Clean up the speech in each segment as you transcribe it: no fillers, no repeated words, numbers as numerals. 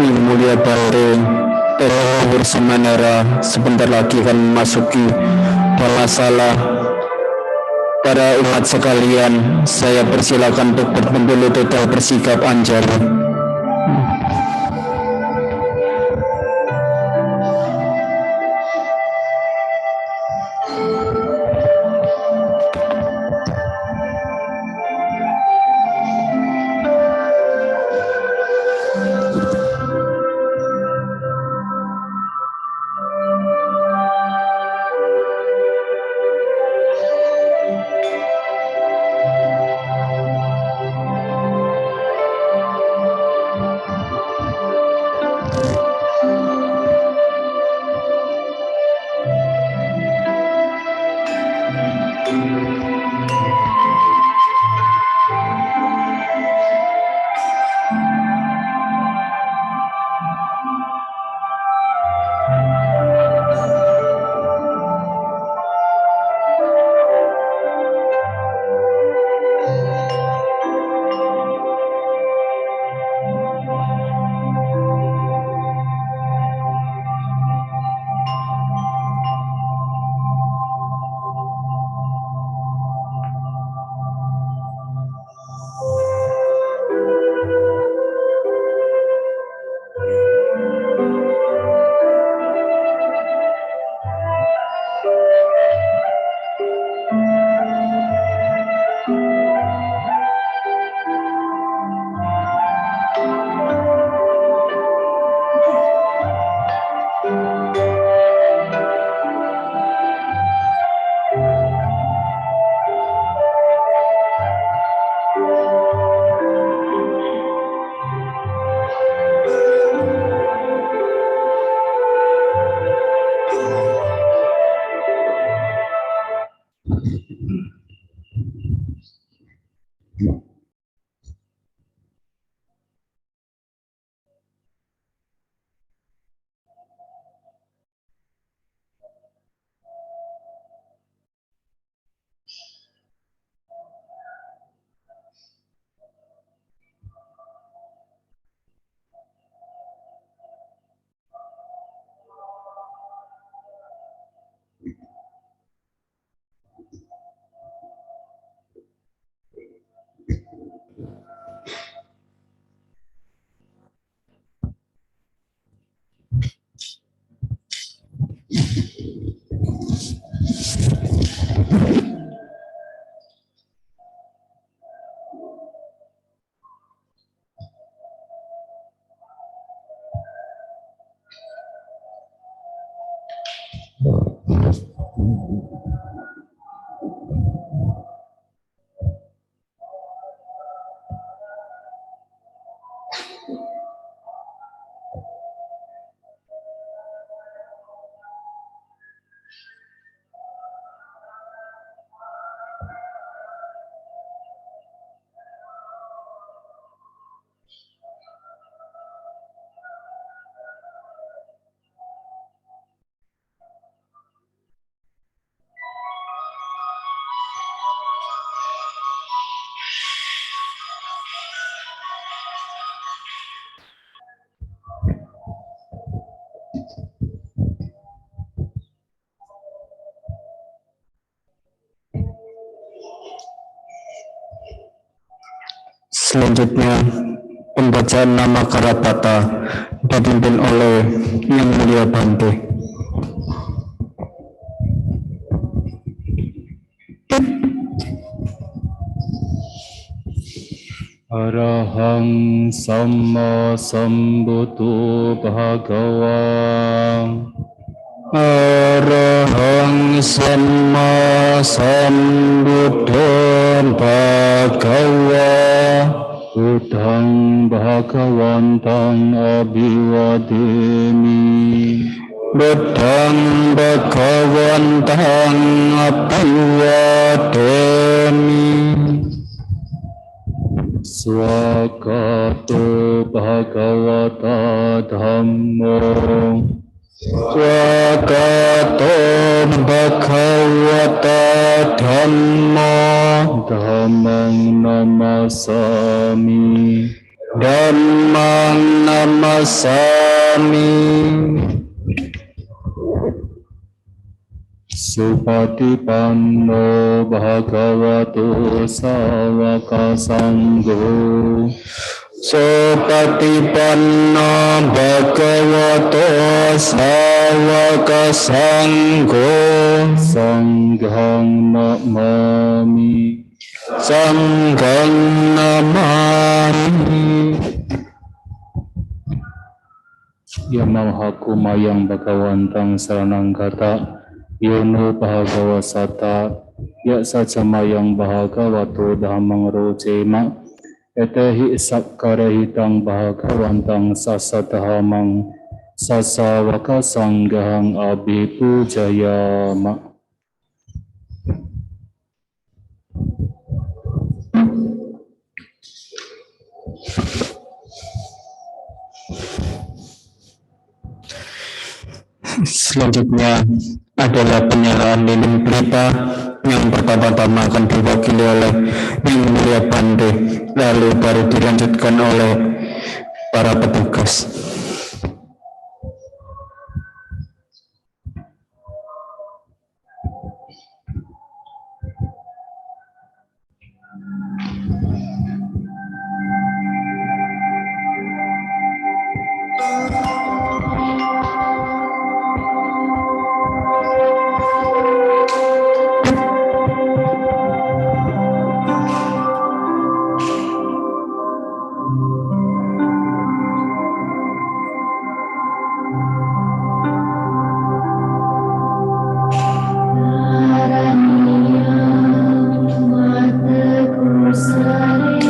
Yang Mulia Bante Wirsamanera sebentar lagi akan memasuki palasala. Para umat sekalian, saya persilakan untuk berkumpul total bersikap anjali. Selanjutnya, pembacaan nama Karapata dipimpin oleh Yang Mulia Bante. Arahang Samma Sambuddho Bhagava. Arahang Samma Sambuddho Bhagava. Buddhang Bhagavantang Abhivademi. Buddhang Bhagavantang Abhivademi. Swakato Bhagavata Dhammo. Swakato Bhagavata Dhammo. Dhammang Namasami. Dhammang namasami. Supatipanno bhagavato sawaka sangho. Supatipanno bhagavato sawaka sangho. Sanghang namami. Sanghang namami. Yamahakumayang Bhagawantang Saranang Gata Yono Bhagawasata Ya Sacamayang Bhagavato Dhammang Rojema Etehi Sakkarahitang Bhagawantang Sasatahamang Sasawaka Sanghang Abhipujayama. Selanjutnya adalah penyerahan lilin berita yang pertama-tama akan diwakili oleh Yang Mulia Bante, lalu baru dilanjutkan oleh para petugas. Mata kusale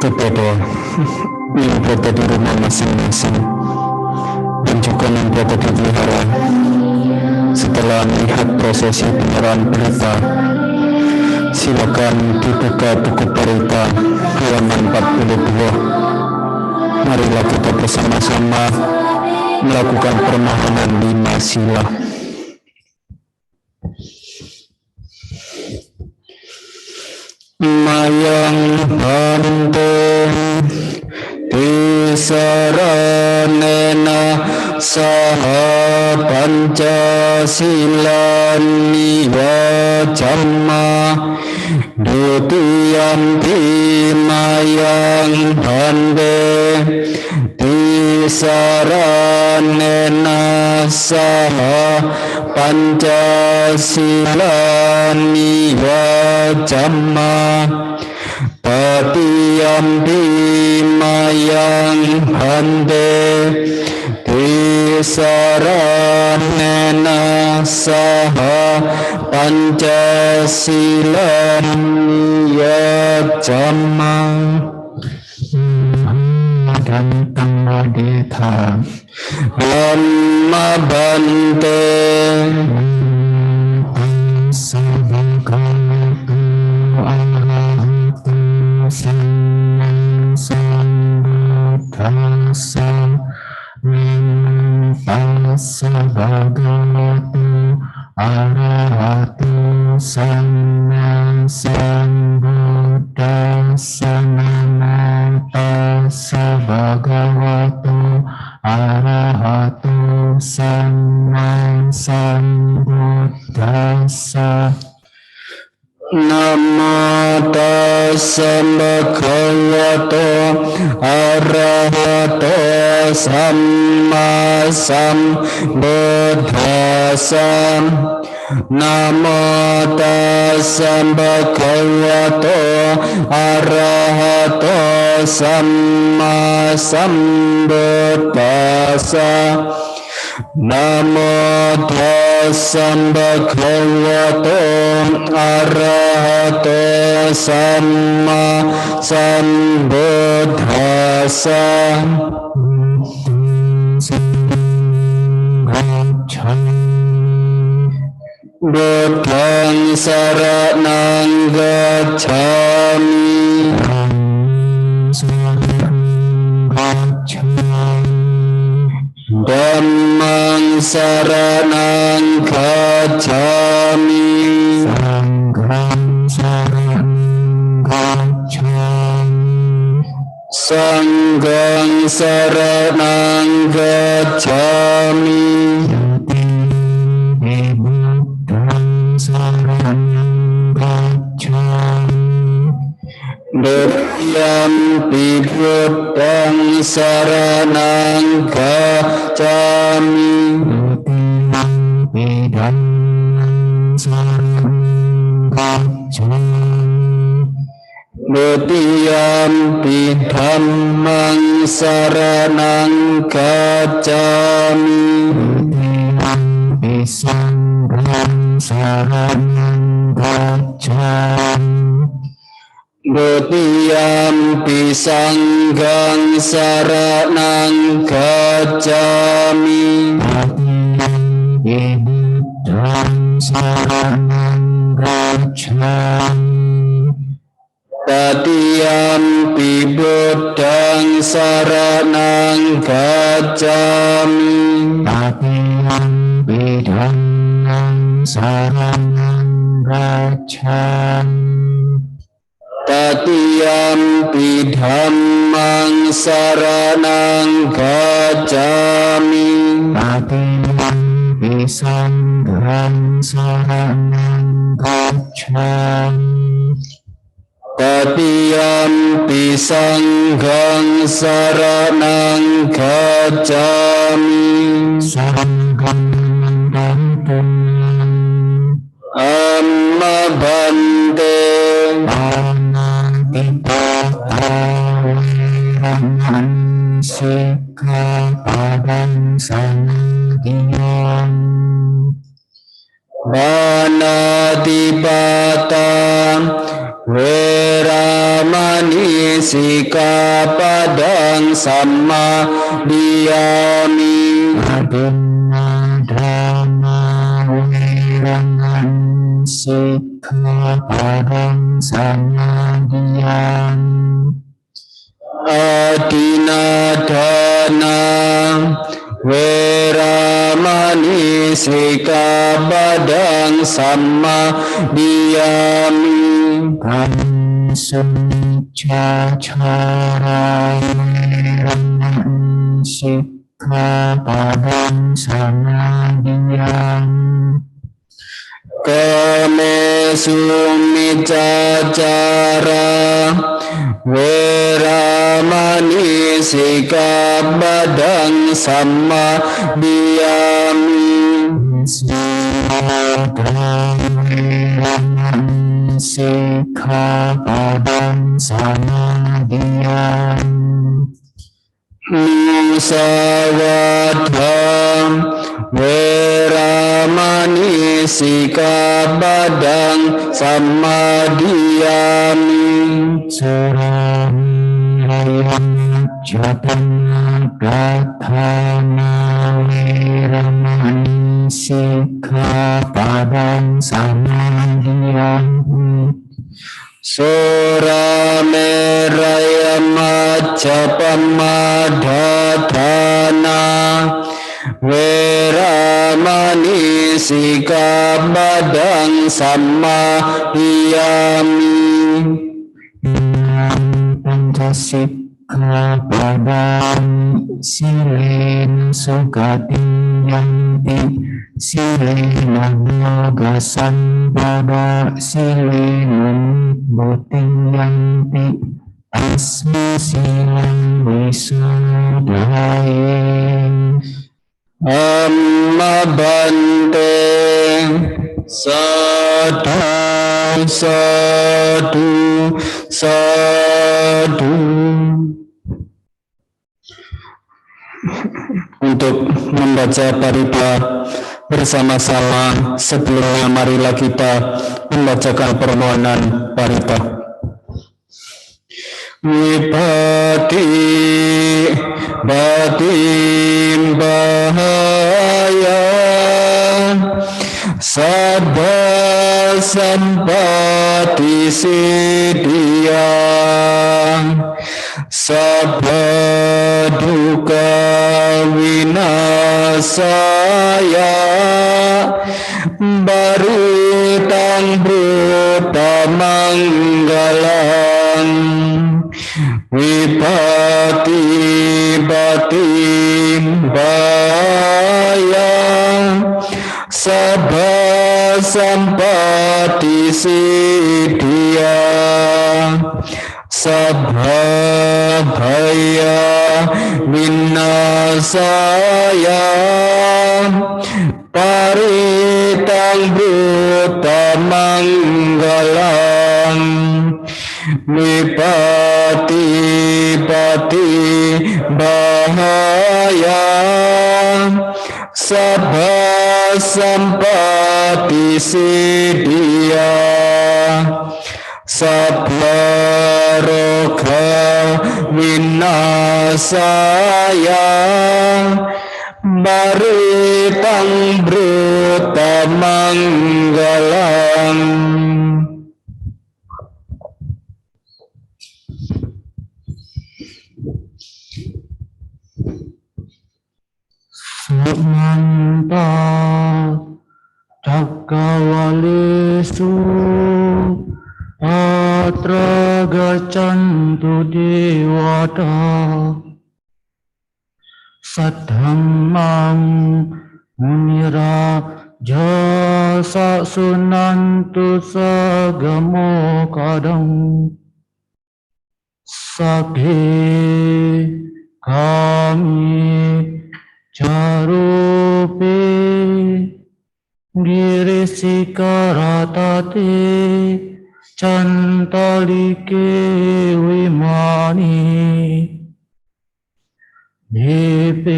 kepada yang berada di rumah masing-masing dan juga yang berada di wihara. Setelah melihat prosesi penyerahan berita, silakan dibuka buku berita halaman 42. Marilah kita bersama-sama melakukan permohonan 5 sila. Mayang bante tisaranena saha pancasilan niwajamma dutiyampi mayang bante tisaranena saha pancasilan niwajamma patiyampi mayang bante tisaranena saha pancasilan niwajamma dantang madetha Dhamma bante sabakatu arahatu sambuddha tassa namo tassa bhagavato arahato sama sambuddhassa namo tassa bhagavato arahato sama sambuddhassa. Namo tassa bhagavato arahato samma sambuddhassa. Namo tassa bhagavato arahato samma sambuddhassa. Namo tassa bhagavato arahato samma sambuddhassa. Buddhaṃ saraṇaṃ gacchāmi. Dhammang saraṇaṃ gacchāmi. Sanghang saraṇaṃ gacchāmi. Dutiyampi buddhaṃ saraṇaṃ gacchāmi. Dutiyampi dhammang saraṇaṃ gacchāmi. Dutiyampi dhammang saraṇaṃ gacchāmi. Dutiyampi sanghang saraṇaṃ gacchāmi. Dutiyampi sanghang saraṇaṃ gacchāmi. Dutiyampi buddhaṃ saraṇaṃ gacchāmi. Tatiyampi buddhaṃ saraṇaṃ gacchāmi. Tatiyampi dhammang saraṇaṃ gacchāmi. Tatiyampi dhammang saraṇaṃ gacchāmi. Tatiyampi sanghang saraṇaṃ gacchāmi. Tatiyampi sanghang saraṇaṃ gacchāmi. Sanghang dantam amma bhante. Sikkhapadang samadhiyam. Panatipata veramani sikkhapadang samadhiyami. Adinadana veramani sikkhapadang samadhiyami. Adinadana veramani sikkhapadang samadhiyami. Pancaccara veramani sikkhapadang samadhiyami. Kamesu micacara veramani sikkhapadang samadhiyami. Veramani sikkhapadang samadhiyami. Musawadham veramani sikkhapadang samadhiyami. Suramrayam jatana gathana veramani sikkhapadang samadhiyami. Surameraya Majapamadhatana Veramani Sikabadang Samadhiyami. Pancasila padang silin sukating yanti silin nagasan pada silin buting yanti asma silang wisudae. Amma bante sadhu sadhu sadhu. Untuk membaca parita bersama-sama, sebelumnya marilah kita membacakan permohonan parita. Wipati batin bahaya sabda sampati siddhya sabda duka winasaya baritang bruta manggalang wipati batin bahaya sabda sampati siddhya sabda bhaya vinasaya paritang bruta manggalang wipati pati bahaya sabda sampati siddhya sabda roga winasaya baritang bruta manggalang. Sumanta Cakkawalesu Atra gacantu dewata Saddhammang munira jasa sunantu sagamo kadang Sakhe kami carupe girisikaratati cantalike wimani dipeate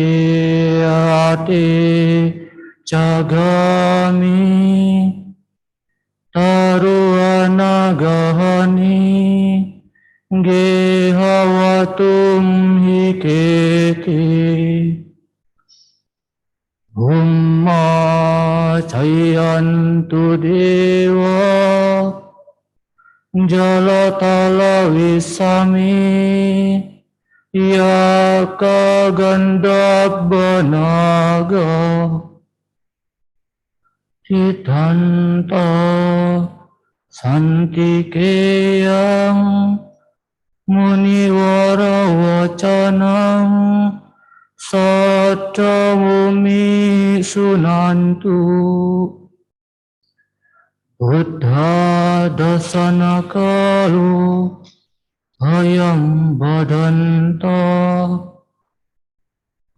cagami taruanagahani gehawatum hikete Humma cayantu dewa jalatala wisami ya kagandab banaga hitanta santikeyang muniwara wacanang Sattavumi sunantu Buddha dasana kalu ayam badanta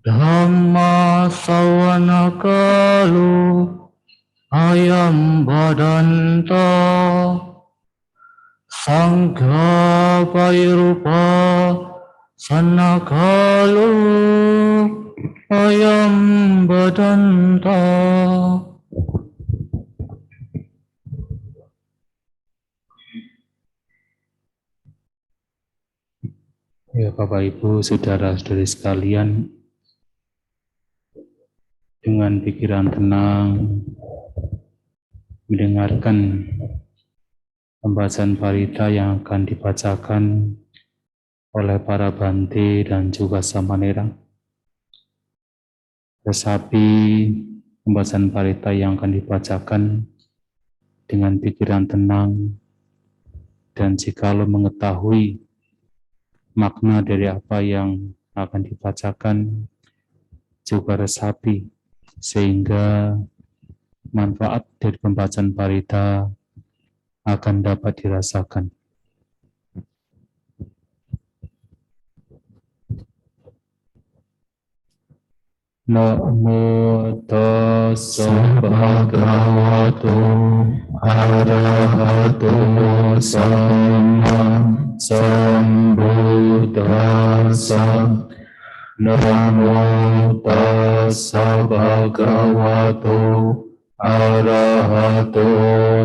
Dhamma sawana kalu ayam badanta Sangha pairupa sanakalu ayam badanta. Ya Bapak Ibu, saudara-saudari sekalian, dengan pikiran tenang mendengarkan pembahasan parita yang akan dibacakan oleh para bante dan juga samanera. Resapi pembahasan parita yang akan dibacakan dengan pikiran tenang dan jikalau mengetahui makna dari apa yang akan dibacakan juga resapi sehingga manfaat dari pembacaan parita akan dapat dirasakan. Namo tassa bhagavato arahato sama sambuddhassa. Namo tassa bhagavato arahato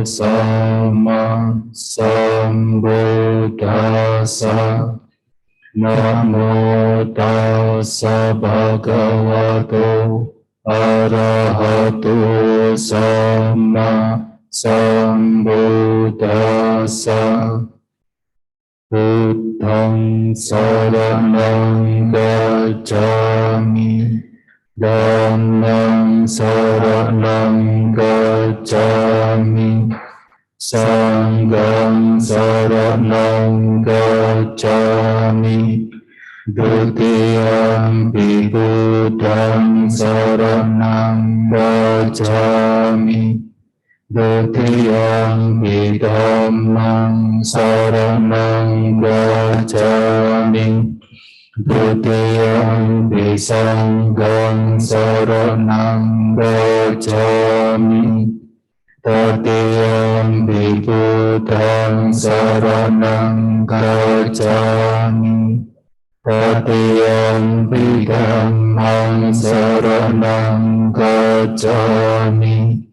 sama sambuddhassa. Namo tassa bhagavato arahato sama sambuddhassa. Buddhang saranang gacchami, dhammang saranang gacchami, sanghang saranang gacchami, dutiyampi buddhang saranang gacchami, dutiyampi dhammang saranang gacchami, dutiyampi sanghang saranang gacchami, tatiyampi buddhang saranang gacchami, tatiyampi dhammang saranang gacchami,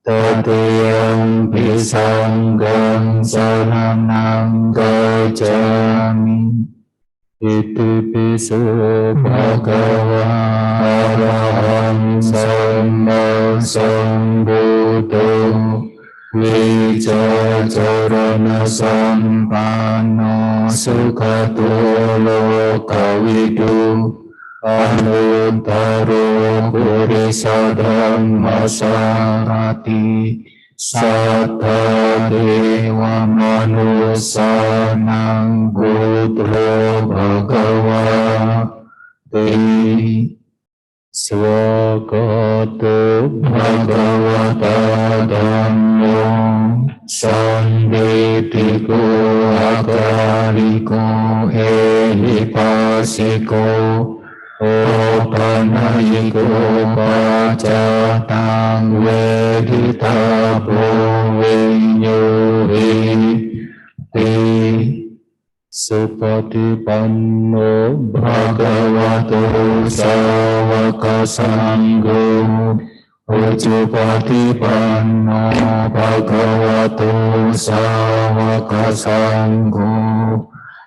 tatiyampi sanghang saranang gacchami. Itipiso bhagava arahang samma sambuddho vicacarana sampanno sukhato lokavidu anuttaro purisa dhammasarati sattva dewa manusanang buddho bhagava te swagato bhagavata dhammo sanditiko akaliko elipasiko opanayiko pacatang veditapo vinyuri ti supatipanno bhagavato sawaka sangho ujupatipanno bhagavato sawaka sangho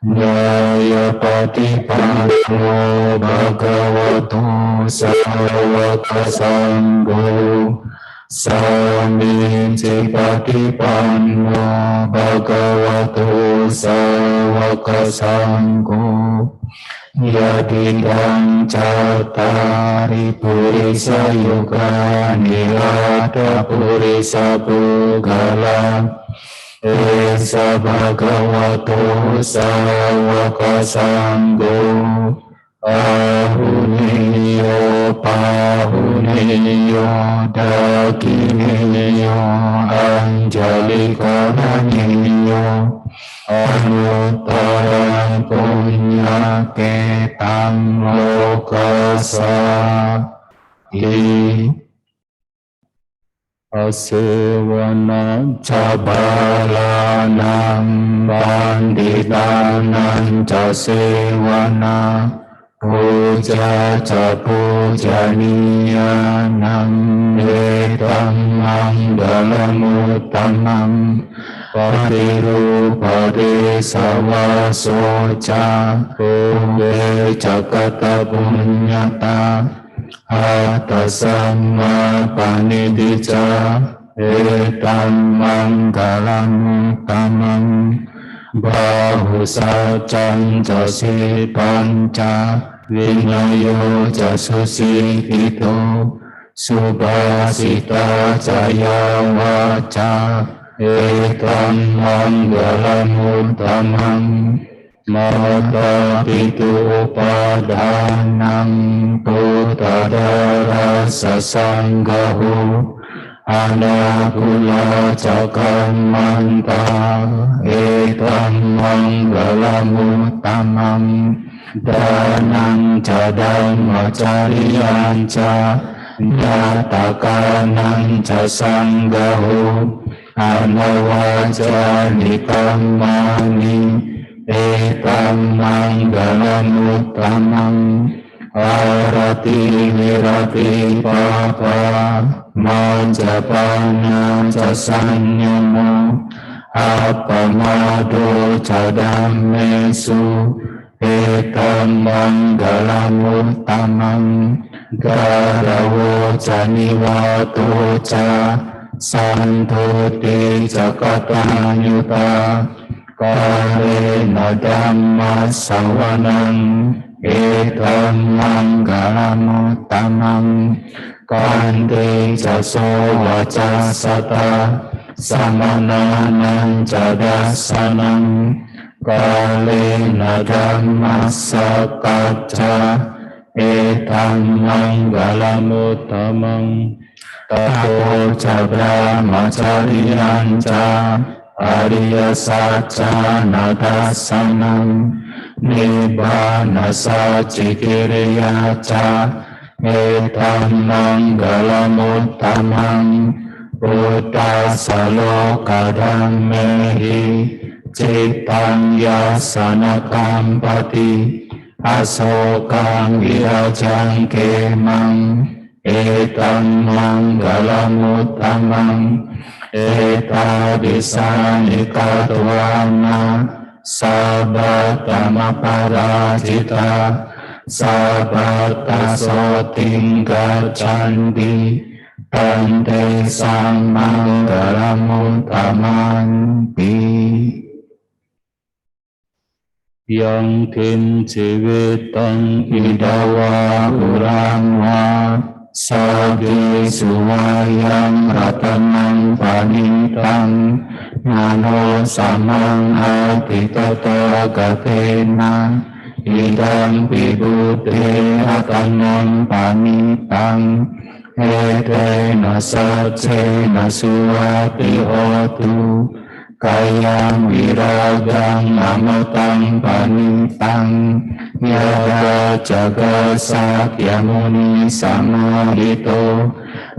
Nyaya patipanno bhagavato sawaka sangho Samicci patipanno bhagavato sawaka sangho Yadidang cattari purisa yuga nirada purisa puggala Esa bhagavato sawaka sangho Ahuniyo pahuniyo dakiniyo anjali karaniyo Anuttara punya ketang lokasati Asewana cabalanam panditanam casewana puja ca pujaniyanam etam mangalam uttamam Patirupade sawasoca Pube cakata punyata Atasamma panidija เอตัมมังกลังตัมมังบาหุสัจจังจะสิปัญจวินัยโยจะสุสีหิโตสุภาสิตาจายาวาจาเอตัมมังกลังตัมมังมาตาปิตุปาดานังปุตตะดาราสสังฆโหอานาคุลาจักขัมมันตาเอตัมมังกลังตัมมังดานังจะดัมมจาริยัญจาญาตากานังจะสังฆโหอานาวาจานิกัมมานิเอตัมมังกลังตัมมังอารติวิรติปาปามัจจปานาจะสัญญโมอัปปมาโดจะดัมเมสุเอตัมมังกลังตัมมังการโวจะนิวาโตจะสันโทติจะกตายุตากาเลนะธัมมัสสวนังเอตัมมังกลังตัมมังกันเตจะโสวาจาสตาสัมมานานังจะดัสสนังกาเลนะธัมมัสสกัจจาเอตัมมังกลังตัมมังตโตจะพระมัจจาริยัญจาอริยสัจจานาทัสสนังนิพพานัสสจิกิริยาจาเอตัมมังกลังตัมมังพุทธัสสะโลกธัมเมหิจิตตังยัสสนกัมปติอโศกังวิราจังเกมังเอตัมมังกลังตัมมังเอตาดิสานิกาตวานาสัพพะธรรมปาราจิตาสัพพะตัสโสติงกัจฉันติตันเตสัมมังกลังตัมมังปิยังทินชีวิตังอิดาวาอุรังวาสัพพิสุวายังรัตนังปานิตังนาโนสัมมังอาทิตตะกะเทนะอิดัมปิบุเตรัตนังปานิตังเอเตนะสัจเจนะสุวัติโหตุกายังวิรากังอมตังปานิตังยะดาจักสักยมุนิสัมมาหิโต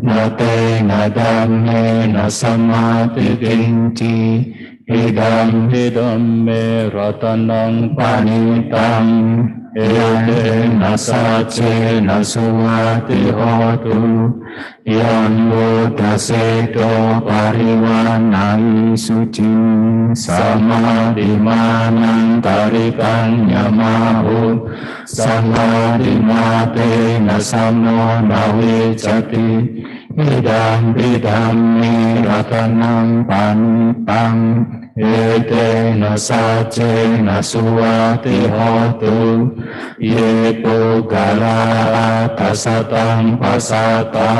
นะเตนะธัมเมนะสัมมาติกินจิอิดัมเมรัตนังปานิตังเอเตนะสัจเจนะสุวัติโหตุยันโวทัสเสโตปาริวานัยสุจิสัมมาดิมานังตาริกัญญมาหุสัมมาดิมาเตนะสัมโนนาเวจติอิดัมปิธัมเมรัตนังปานิตังเอเตนะสัจเจนะสุวัติโหตุเยปุกาลาตัสสะตังปัสสะตา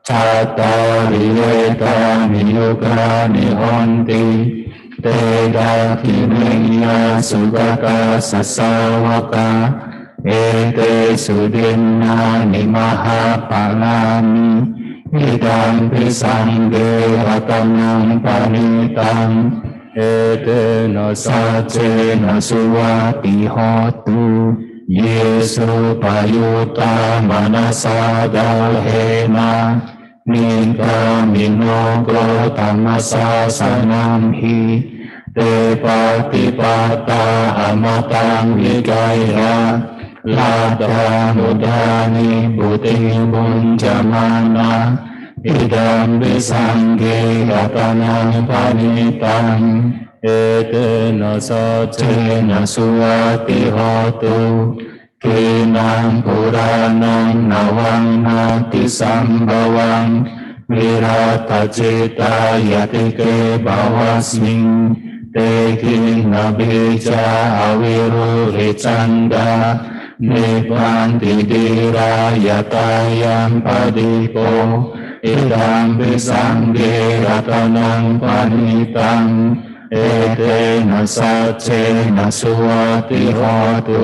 จัตตาริเวตานิโยกานิโหนติเตดาคิเมยาสุกกาสัสสาวกาเอเตสุดินนานิมหาปาลานิอิดัมปิสังเกรัตนังปานิตังเอเตนะสัจเจนะสุวัติโหตุเยสุปยุตตามนัสสะดาเหนะนิกามิโนโกตัมมัสสะสนัมหิเตปะติปะตาอมตังวิจัยยะลาดานุดานิบุติบุญจมานะอิดัมปิสังเกรัตนังปานิตังเอเตนะสัจเจนะสุวัติโหตุกินังปุรานังนวังนาติสัมภวัง Virata cita yatike bawasming Teki nabija awiru ricanda Nipanti dira yatayam padipo Idam bisangge ratanang panitang Etena sacena suati hotu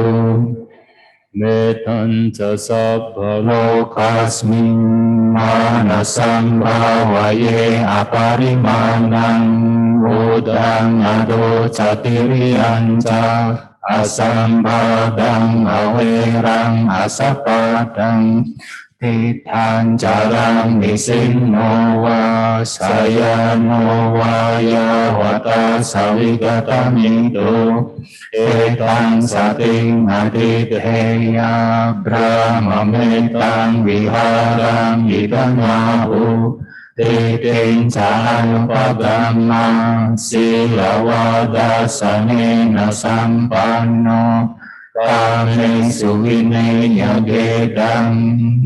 Metanca sabha lokasmin manasam bhawaye aparimanang udang ado catirianca asambadang awerang asapadang Titan jarang nisinno wa sayano wa yawata sawigatamido Etang sating adidheya brahma metang viharang idangahu Titing cahayo pagama silawadasane sampanno Kame suwine yagedang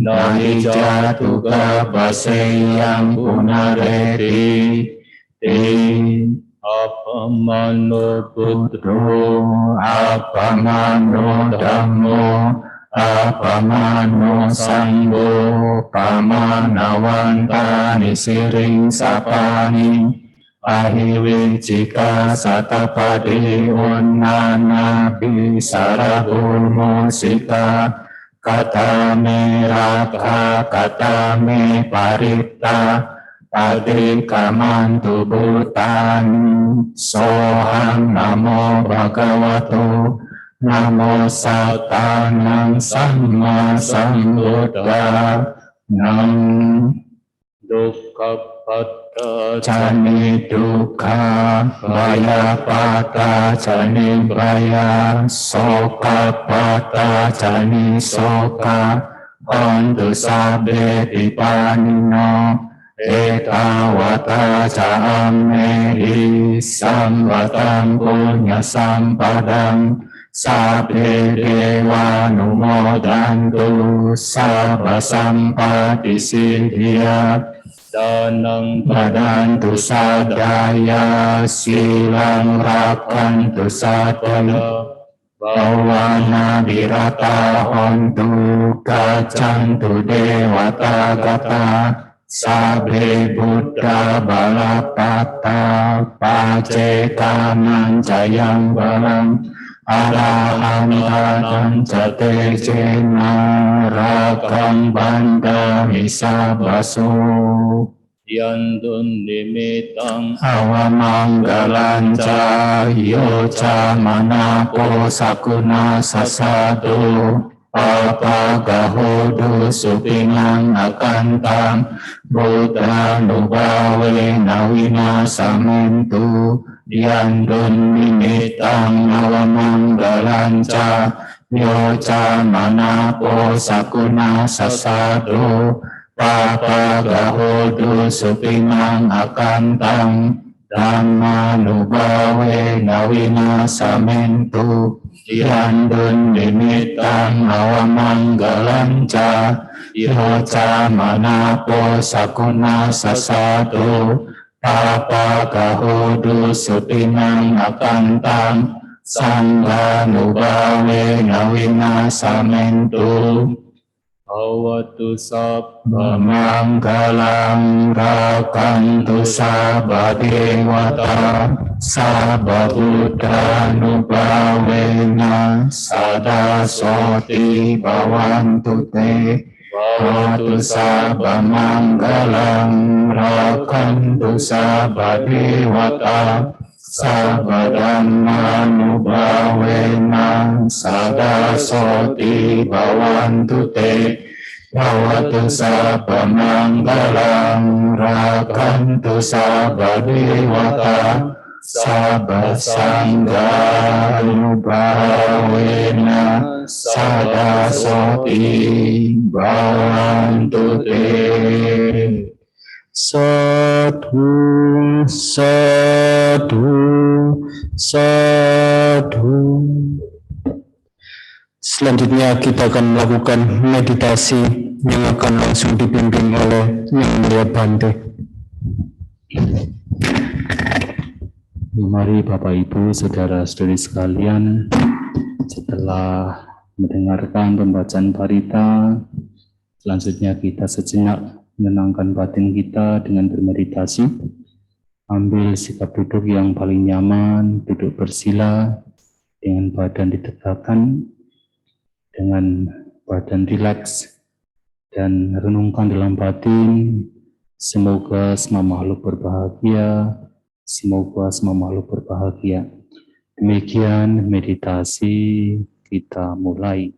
nahijatuka baseyang punareti Apamano putro, apamano dhammo, apamano sanggo, pamanawantani siring sapani Ahiwicika satapadi unnana bisarabul musika Katame rakha katame paritta Padikamantu bhutani soham namo bhagavato namo satanang samma sambuddha nam dukkhapatta cani dukkha bhayapata cani bhaya sokapatta cani soka hontu sabbe dipanino Etawata ca'amehi sambatam punya sampadam Sabbe dewa numodantu sabba sampati siddhya Danang badantu sadaya silang rakantu sadaya Bawana virata hontu gacantu dewata gata Sabhe Buddha balapata paceka mancayang balang araham cate cena rakam banda misa baso yandun nimitang awamanggalanca yoca manako sakuna sasado Apagahodo supinang akantang Buddha nubawe nawina samentu Diandun nimitang awamanggalanca Yoca manapo sakuna sasado Apagahodo supinang akantang Dhamma nubawe nawina samentu Yandun nimitang awamanggalanca Yoca manapo sakuna sasado Apagahodo supinang akantang Sangha nubawe nawina samentu Awatu sabba manggalang rakantu sabba dewata sabba buddha nubawena sada soti bawantu te Awatu sabba manggalang rakantu sabba dewata sabba dhamma nubawena sada soti bawantu te Bhavatu sabba manggalang rakantu sabba dewata sabba sangha nubawena sada soti bawantu te Sadhu, sadhu, sadhu. Selanjutnya kita akan melakukan meditasi yang akan langsung dipimpin oleh Yang Mulia Bante. Mari Bapak Ibu, Saudara-saudari sekalian, setelah mendengarkan pembacaan parita, selanjutnya kita sejenak menenangkan batin kita dengan bermeditasi. Ambil sikap duduk yang paling nyaman, duduk bersila, dengan badan ditegakkan, dengan badan rileks, dan renungkan dalam batin, semoga semua makhluk berbahagia, semoga semua makhluk berbahagia. Demikian meditasi kita mulai.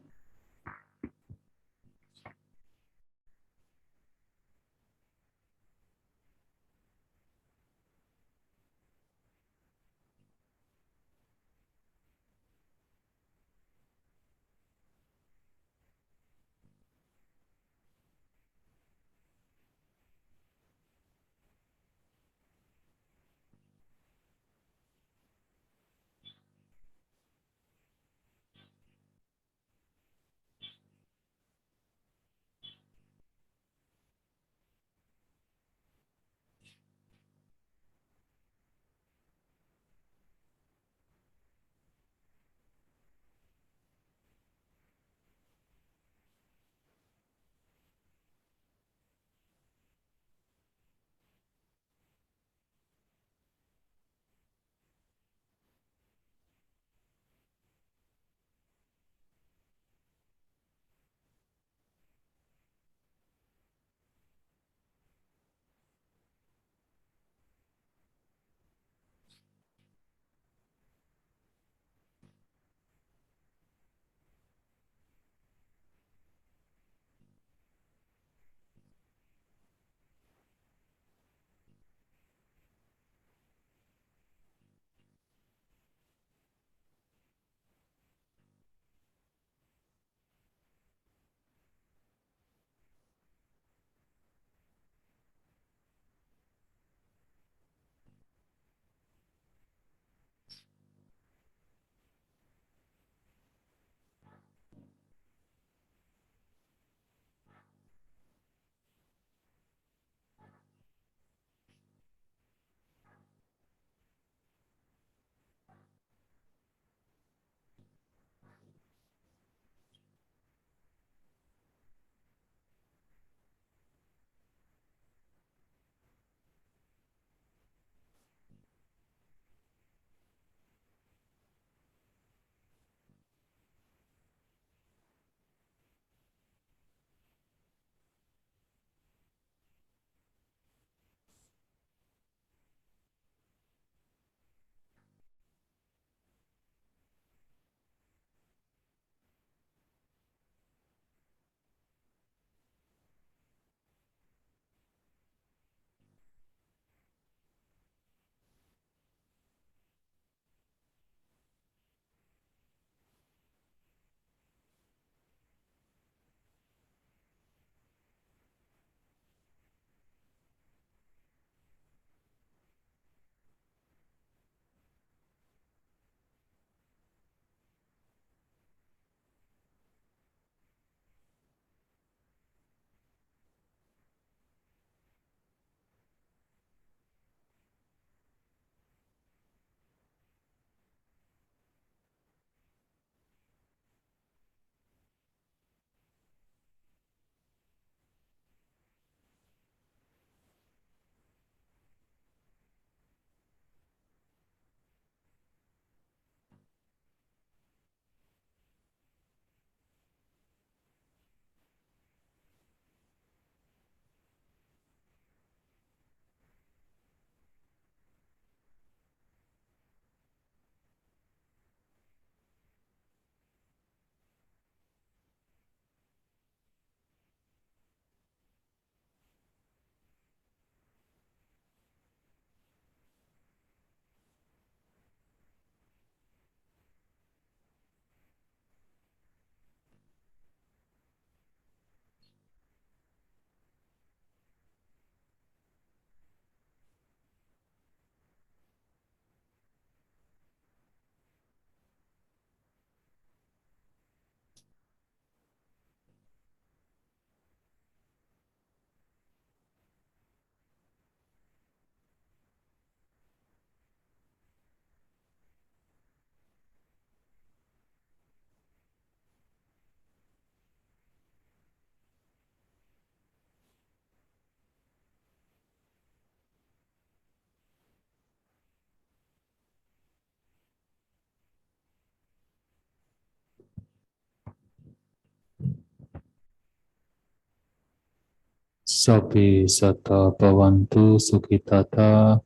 Sabi Sata Bhavantu Sukitata.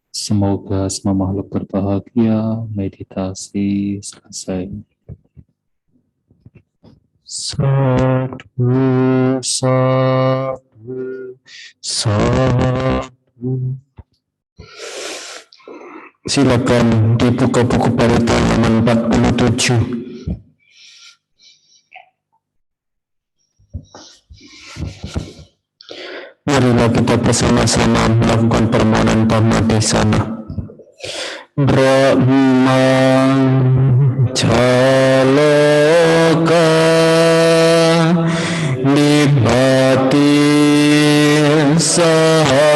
Semoga semua makhluk berbahagia. Meditasi selesai. Sadhu, sadhu, sadhu. Silakan dibuka buku Parita halaman 47. Marilah kita bersama-sama melakukan permohonan Dhammadesana. Brahma Caloka Nibhati Sahampati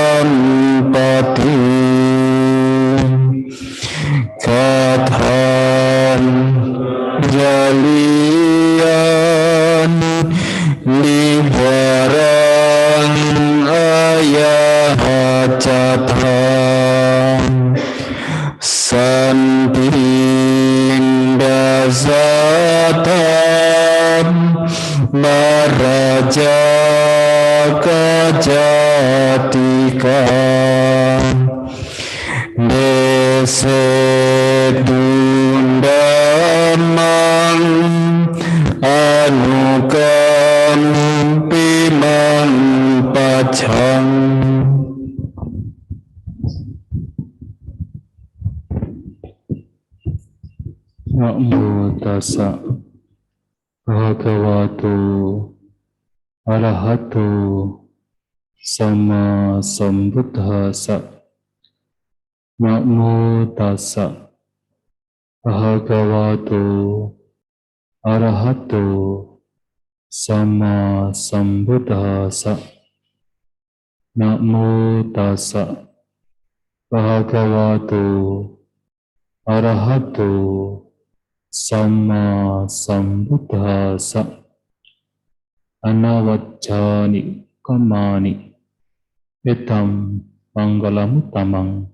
Kathan Jalian Libaran Ayahacatan Santindasatan Maraja Kajatika Desedundamang Anukam Piman Pacang. Namo tassa bhagavato arahato sama sambuddhassa. Namo tassa bhagavato arahato sama sambuddhassa. Namo tassa bhagavato arahato sama sambuddhassa. Anavajjani kamani etam manggalamuttamang.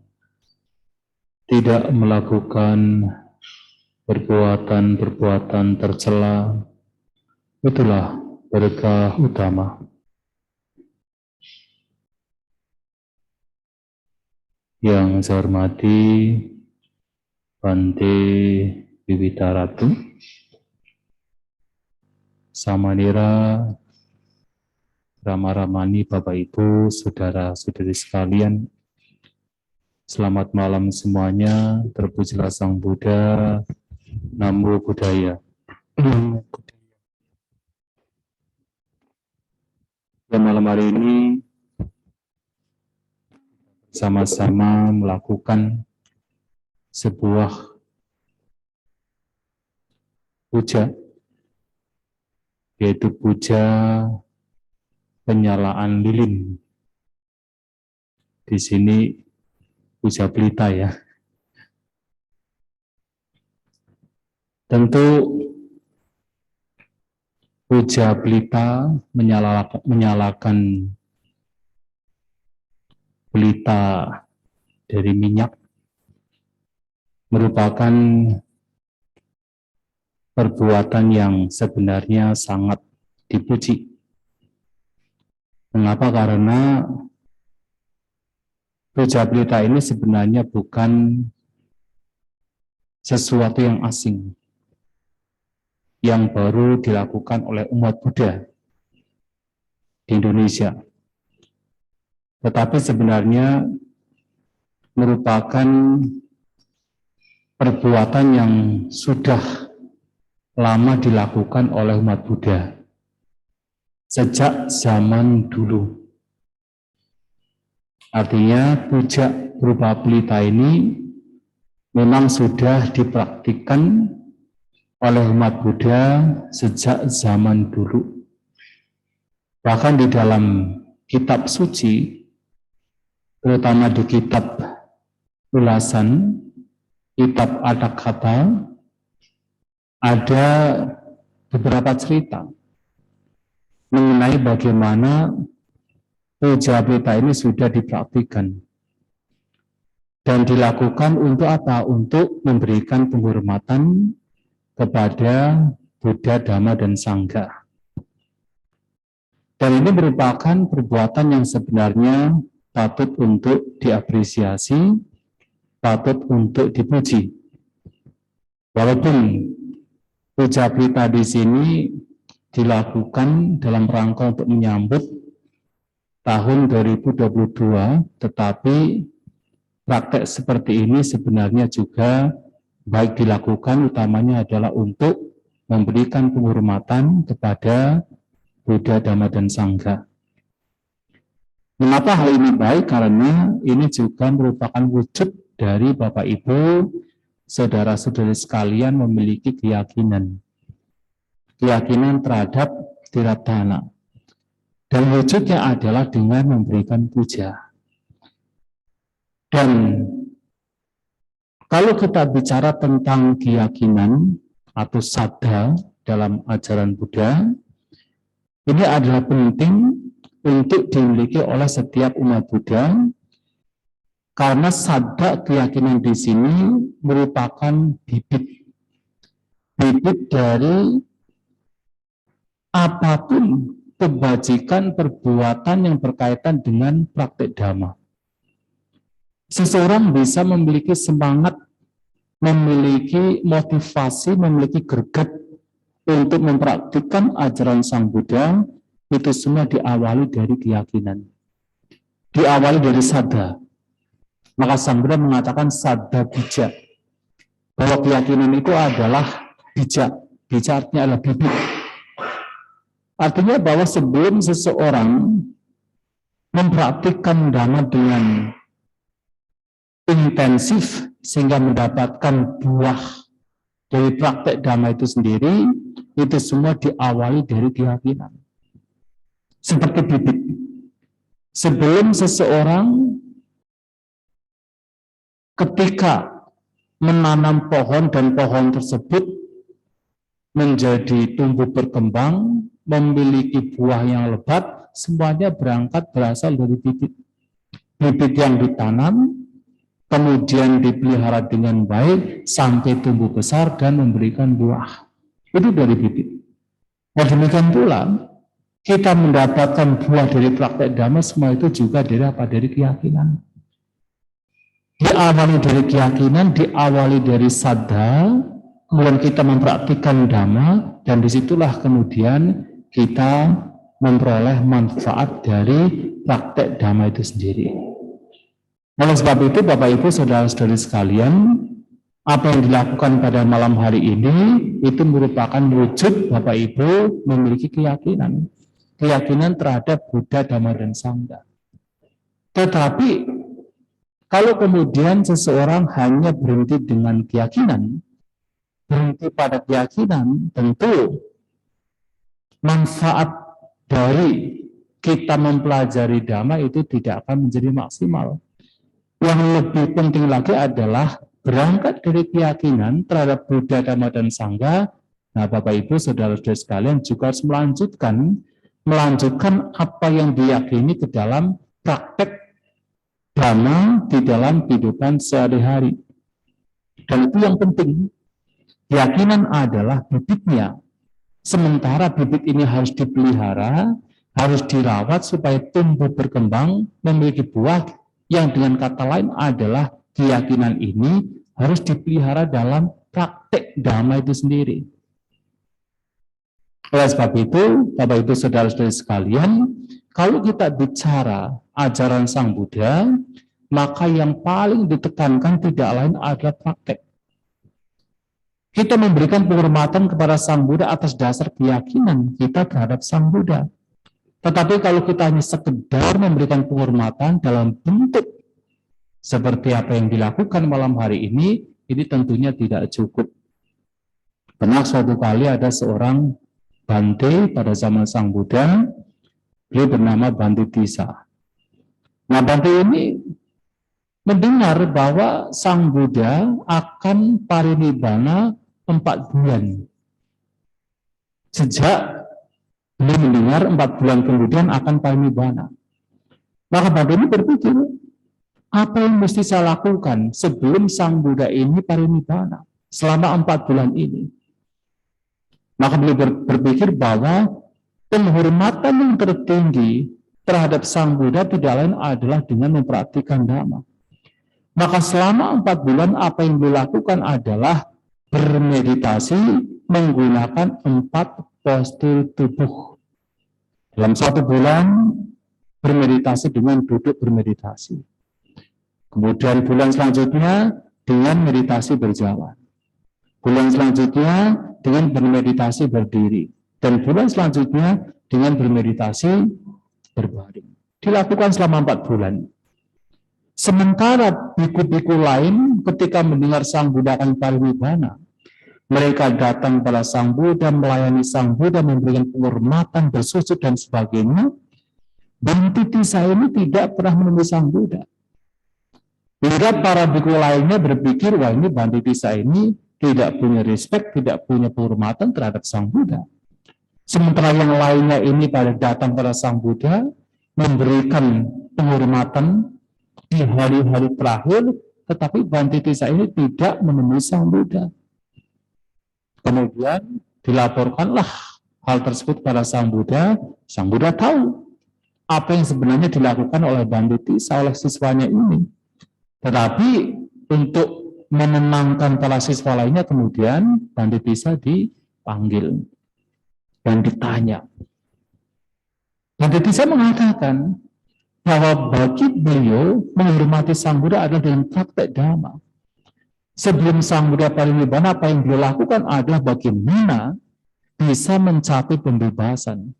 Tidak melakukan perbuatan-perbuatan tercela, itulah berkah utama. Yang saya hormati Bante Bibita Ratu, Samanira, Rama-Ramani, Bapak Ibu, Saudara-saudari sekalian, selamat malam semuanya. Terpujilah Sang Buddha. Namo Buddhaya. Dan malam hari ini sama-sama melakukan sebuah puja, yaitu puja penyalaan lilin. Di sini puja pelita ya. Tentu puja pelita menyalakan pelita dari minyak merupakan perbuatan yang sebenarnya sangat dipuji. Mengapa? Karena puja pelita ini sebenarnya bukan sesuatu yang asing, yang baru dilakukan oleh umat Buddha di Indonesia. Tetapi sebenarnya merupakan perbuatan yang sudah lama dilakukan oleh umat Buddha sejak zaman dulu. Artinya puja berupa pelita ini memang sudah dipraktikkan oleh umat Buddha sejak zaman dulu. Bahkan di dalam kitab suci, terutama di kitab ulasan, kitab Adakata, ada beberapa cerita mengenai bagaimana puja pelita ini sudah dipraktikkan dan dilakukan untuk apa? Untuk memberikan penghormatan kepada Buddha, Dhamma, dan Sangha. Dan ini merupakan perbuatan yang sebenarnya patut untuk diapresiasi, patut untuk dipuji. Walaupun puja kita di sini dilakukan dalam rangka untuk menyambut tahun 2022, tetapi praktek seperti ini sebenarnya juga baik dilakukan utamanya adalah untuk memberikan penghormatan kepada Buddha, Dhamma, dan Sangha. Mengapa hal ini baik? Karena ini juga merupakan wujud dari Bapak Ibu, saudara-saudari sekalian memiliki keyakinan terhadap Tiratthana. Dan wujudnya adalah dengan memberikan puja. Dan kalau kita bicara tentang keyakinan atau saddha dalam ajaran Buddha, ini adalah penting untuk dimiliki oleh setiap umat Buddha, karena saddha keyakinan di sini merupakan bibit dari apapun kebajikan perbuatan yang berkaitan dengan praktek Dhamma. Seseorang bisa memiliki semangat, memiliki motivasi, memiliki greget untuk mempraktikkan ajaran Sang Buddha, itu semua diawali dari keyakinan. Diawali dari saddha. Maka Sang Buddha mengatakan saddha bija. Bahwa keyakinan itu adalah bija. Bija artinya adalah bibit. Artinya bahwa sebelum seseorang mempraktikkan Dhamma dengan intensif sehingga mendapatkan buah dari praktek Dhamma itu sendiri, itu semua diawali dari keyakinan. Seperti bibit. Sebelum seseorang ketika menanam pohon dan pohon tersebut menjadi tumbuh berkembang, memiliki buah yang lebat, semuanya berasal dari bibit. Bibit yang ditanam, kemudian dipelihara dengan baik sampai tumbuh besar dan memberikan buah. Itu dari bibit. Nah, demikian pula kita mendapatkan buah dari praktek Dhamma, semua itu juga dari apa? Dari keyakinan. Diawali dari keyakinan, diawali dari saddha, kemudian kita mempraktikkan Dhamma, dan disitulah kemudian kita memperoleh manfaat dari praktek Dhamma itu sendiri. Oleh sebab itu, Bapak Ibu, saudara-saudari sekalian, apa yang dilakukan pada malam hari ini itu merupakan wujud Bapak Ibu memiliki keyakinan terhadap Buddha, Dhamma, dan Sangha. Tetapi kalau kemudian seseorang hanya berhenti dengan keyakinan, berhenti pada keyakinan, tentu manfaat dari kita mempelajari Dhamma itu tidak akan menjadi maksimal. Yang lebih penting lagi adalah berangkat dari keyakinan terhadap Buddha, Dhamma, dan Sangha. Nah, Bapak Ibu, saudara-saudara sekalian juga harus melanjutkan apa yang diyakini ke dalam praktek Dhamma di dalam kehidupan sehari-hari. Dan itu yang penting. Keyakinan adalah bibitnya. Sementara bibit ini harus dipelihara, harus dirawat supaya tumbuh berkembang, memiliki buah, yang dengan kata lain adalah keyakinan ini harus dipelihara dalam praktek Dhamma itu sendiri. Oleh sebab itu, Bapak Ibu saudara-saudari sekalian, kalau kita bicara ajaran Sang Buddha, maka yang paling ditekankan tidak lain adalah praktek. Kita memberikan penghormatan kepada Sang Buddha atas dasar keyakinan kita terhadap Sang Buddha. Tetapi kalau kita hanya sekedar memberikan penghormatan dalam bentuk seperti apa yang dilakukan malam hari ini tentunya tidak cukup. Pernah suatu kali ada seorang Bante pada zaman Sang Buddha, dia bernama Bante Tissa. Nah, Bante ini mendengar bahwa Sang Buddha akan parinibbana 4 bulan. Sejak beliau mendengar 4 bulan kemudian akan parinibbana. Maka Bante ini berpikir, apa yang mesti saya lakukan sebelum Sang Buddha ini parinibbana selama 4 bulan ini? Maka beliau berpikir bahwa penghormatan yang tertinggi terhadap Sang Buddha tidak lain adalah dengan mempraktikkan Dhamma. Maka selama 4 bulan apa yang dilakukan adalah bermeditasi menggunakan 4 postur tubuh. Dalam 1 bulan bermeditasi dengan duduk bermeditasi. Kemudian bulan selanjutnya dengan meditasi berjalan. Bulan selanjutnya dengan bermeditasi berdiri. Dan bulan selanjutnya dengan bermeditasi berbaring. Dilakukan selama 4 bulan. Sementara biku-biku lain ketika mendengar Sang Buddha akan parinibbana, mereka datang pada Sang Buddha, melayani Sang Buddha, memberikan penghormatan, bersujud dan sebagainya. Bhante Tissa ini tidak pernah menemui Sang Buddha. Hingga para biku lainnya berpikir, wah ini Bhante Tissa ini tidak punya respect, tidak punya penghormatan terhadap Sang Buddha. Sementara yang lainnya ini pada datang pada Sang Buddha, memberikan penghormatan di hari-hari terakhir, tetapi Bhante Tissa ini tidak menemui Sang Buddha. Kemudian dilaporkanlah hal tersebut pada Sang Buddha. Sang Buddha tahu apa yang sebenarnya dilakukan oleh Bhante Tissa, oleh siswanya ini. Tetapi untuk menenangkan para siswa lainnya, kemudian Bhante Tissa dipanggil dan ditanya. Bhante Tissa mengatakan bahwa bagi beliau menghormati Sang Buddha adalah dengan praktek Dhamma. Sebelum Sang Buddha parinibbana, apa yang beliau lakukan adalah bagaimana bisa mencapai pembebasan.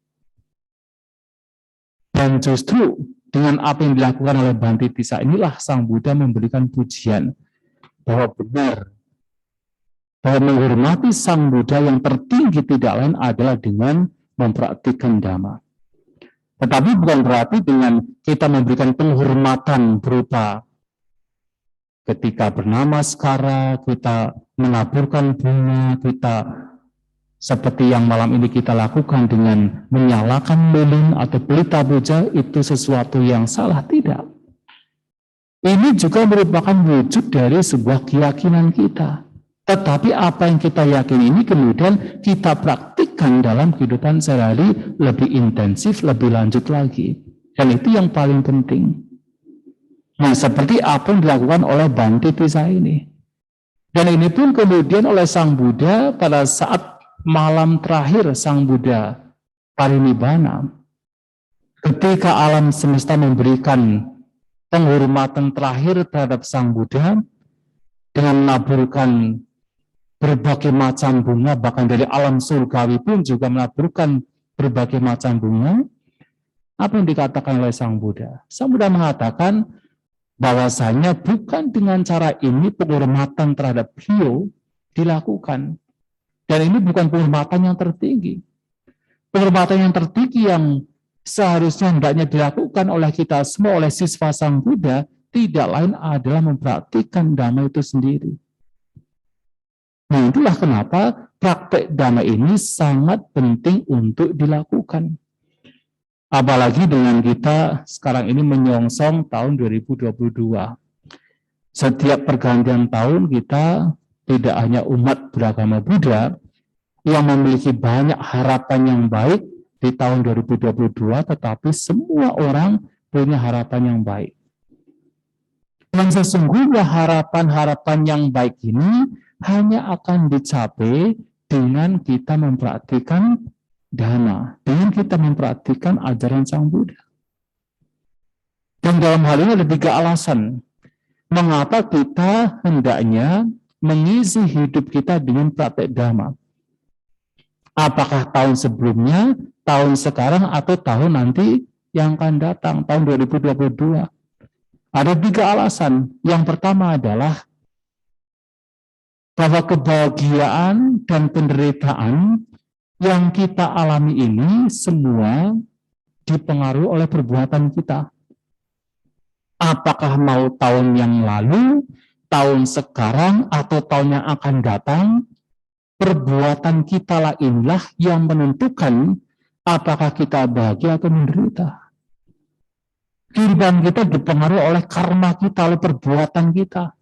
Dan justru dengan apa yang dilakukan oleh Bhante Tissa inilah Sang Buddha memberikan pujian bahwa benar, bahwa menghormati Sang Buddha yang tertinggi tidak lain adalah dengan mempraktikkan Dhamma. Tetapi bukan berarti dengan kita memberikan penghormatan berupa ketika bernamaskara, kita menaburkan bunga, kita seperti yang malam ini kita lakukan dengan menyalakan lilin atau pelita puja, itu sesuatu yang salah, tidak. Ini juga merupakan wujud dari sebuah keyakinan kita. Tetapi apa yang kita yakini ini kemudian kita praktikkan dalam kehidupan sehari-hari lebih intensif, lebih lanjut lagi. Dan itu yang paling penting. Nah, seperti apa yang dilakukan oleh Bhante Tissa ini. Dan ini pun kemudian oleh Sang Buddha pada saat malam terakhir Sang Buddha parinibbana. Ketika alam semesta memberikan penghormatan terakhir terhadap Sang Buddha dengan menaburkan berbagai macam bunga, bahkan dari alam surgawi pun juga menaburkan berbagai macam bunga. Apa yang dikatakan oleh Sang Buddha? Sang Buddha mengatakan bahwasanya bukan dengan cara ini penghormatan terhadap beliau dilakukan. Dan ini bukan penghormatan yang tertinggi. Penghormatan yang tertinggi yang seharusnya hendaknya dilakukan oleh kita semua, oleh siswa Sang Buddha, tidak lain adalah mempraktikkan Dhamma itu sendiri. Nah, itulah kenapa praktek Dhamma ini sangat penting untuk dilakukan. Apalagi dengan kita sekarang ini menyongsong tahun 2022. Setiap pergantian tahun kita tidak hanya umat beragama Buddha yang memiliki banyak harapan yang baik di tahun 2022, tetapi semua orang punya harapan yang baik. Dan sesungguhnya harapan-harapan yang baik ini hanya akan dicapai dengan kita mempraktikkan Dhamma, dengan kita mempraktikkan ajaran Sang Buddha. Dan dalam hal ini ada 3 alasan mengapa kita hendaknya mengisi hidup kita dengan praktek Dhamma. Apakah tahun sebelumnya, tahun sekarang, atau tahun nanti yang akan datang, tahun 2022. Ada 3 alasan. Yang pertama adalah bahwa kebahagiaan dan penderitaan yang kita alami ini semua dipengaruhi oleh perbuatan kita. Apakah mau tahun yang lalu, tahun sekarang, atau tahun yang akan datang, perbuatan kita lah inilah yang menentukan apakah kita bahagia atau menderita. Kehidupan kita dipengaruhi oleh karma kita, oleh perbuatan kita.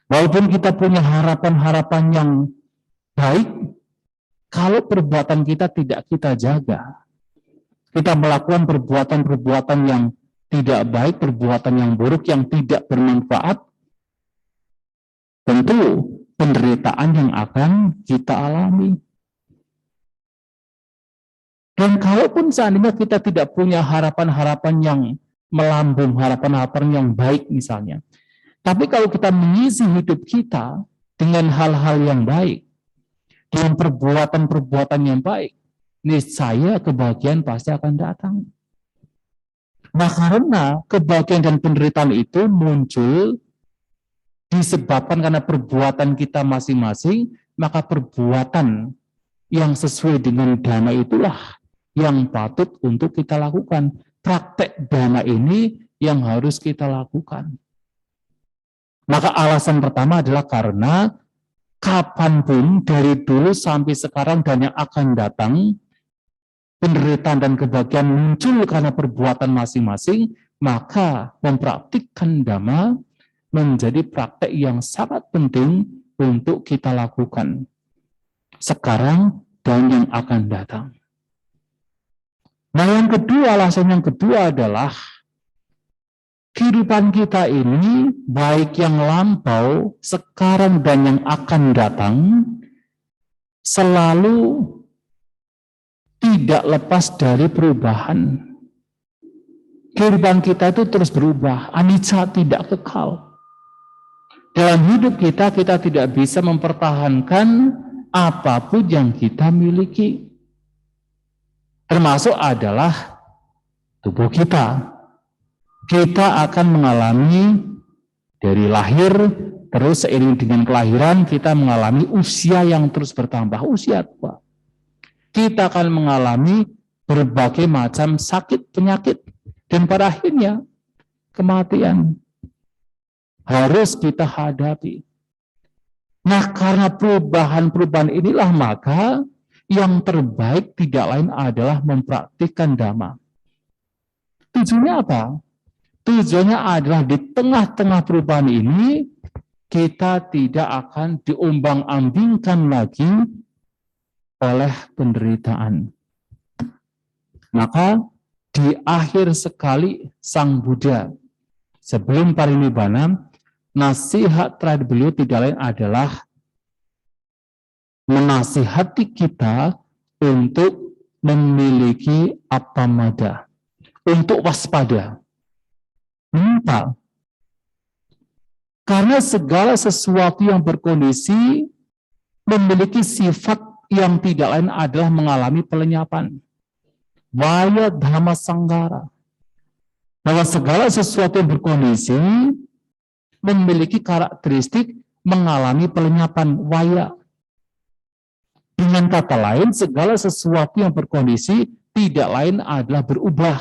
Walaupun kita punya harapan-harapan yang baik, Kalau perbuatan kita tidak kita jaga, kita melakukan perbuatan-perbuatan yang tidak baik, perbuatan yang buruk, yang tidak bermanfaat, tentu penderitaan yang akan kita alami. Dan kalaupun seandainya kita tidak punya harapan-harapan yang melambung, harapan-harapan yang baik misalnya, tapi kalau kita mengisi hidup kita dengan hal-hal yang baik, dengan perbuatan-perbuatan yang baik, niscaya kebahagiaan pasti akan datang. Nah, karena kebahagiaan dan penderitaan itu muncul disebabkan karena perbuatan kita masing-masing, maka perbuatan yang sesuai dengan dhamma itulah yang patut untuk kita lakukan. Praktek dhamma ini yang harus kita lakukan. Maka alasan pertama adalah karena kapanpun dari dulu sampai sekarang dan yang akan datang, penderitaan dan kebahagiaan muncul karena perbuatan masing-masing, maka mempraktikkan dhamma menjadi praktek yang sangat penting untuk kita lakukan sekarang dan yang akan datang. Nah, yang kedua, alasan yang kedua adalah kehidupan kita ini, baik yang lampau, sekarang dan yang akan datang, selalu tidak lepas dari perubahan. Kehidupan kita itu terus berubah, anicca, tidak kekal. Dalam hidup kita, kita tidak bisa mempertahankan apapun yang kita miliki. Termasuk adalah tubuh kita. Kita akan mengalami dari lahir, terus seiring dengan kelahiran kita mengalami usia yang terus bertambah, usia tua. Kita akan mengalami berbagai macam sakit, penyakit, dan pada akhirnya kematian harus kita hadapi. Nah, karena perubahan-perubahan inilah maka yang terbaik tidak lain adalah mempraktikkan dhamma. Tujuannya apa? Tujuannya adalah di tengah-tengah perubahan ini, kita tidak akan diombang-ambingkan lagi oleh penderitaan. Maka di akhir sekali Sang Buddha, sebelum parinibbana, nasihat terakhir beliau tidak lain adalah menasihati kita untuk memiliki appamada, untuk waspada. Mengapa? Karena segala sesuatu yang berkondisi memiliki sifat yang tidak lain adalah mengalami pelenyapan. Vaya dhamma sanggara. Bahwa segala sesuatu yang berkondisi memiliki karakteristik mengalami pelenyapan, vaya. Dengan kata lain, segala sesuatu yang berkondisi tidak lain adalah berubah.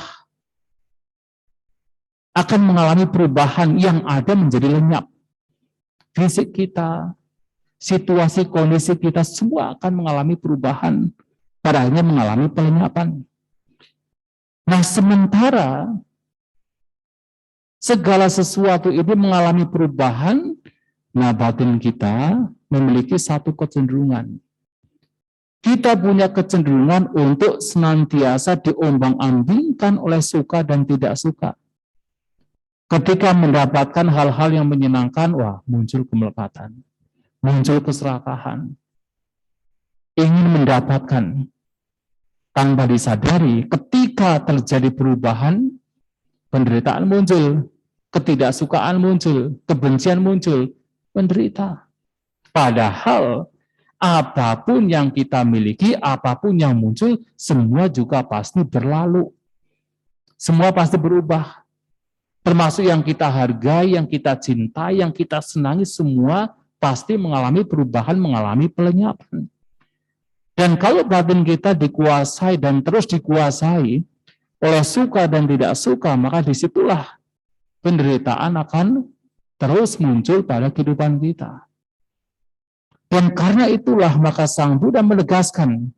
Akan mengalami perubahan yang ada menjadi lenyap. Fisik kita, situasi kondisi kita semua akan mengalami perubahan. Pada akhirnya mengalami pelenyapan. Nah, sementara segala sesuatu ini mengalami perubahan, nah batin kita memiliki satu kecenderungan. Kita punya kecenderungan untuk senantiasa diombang-ambingkan oleh suka dan tidak suka. Ketika mendapatkan hal-hal yang menyenangkan, wah, muncul kemelepatan, muncul keserakahan. Ingin mendapatkan tanpa disadari, ketika terjadi perubahan, penderitaan muncul, ketidaksukaan muncul, kebencian muncul, menderita. Padahal apapun yang kita miliki, apapun yang muncul, semua juga pasti berlalu. Semua pasti berubah. Termasuk yang kita hargai, yang kita cintai, yang kita senangi, semua pasti mengalami perubahan, mengalami pelenyapan. Dan kalau batin kita dikuasai dan terus dikuasai oleh suka dan tidak suka, maka disitulah penderitaan akan terus muncul pada kehidupan kita. Dan karena itulah maka Sang Buddha menegaskan,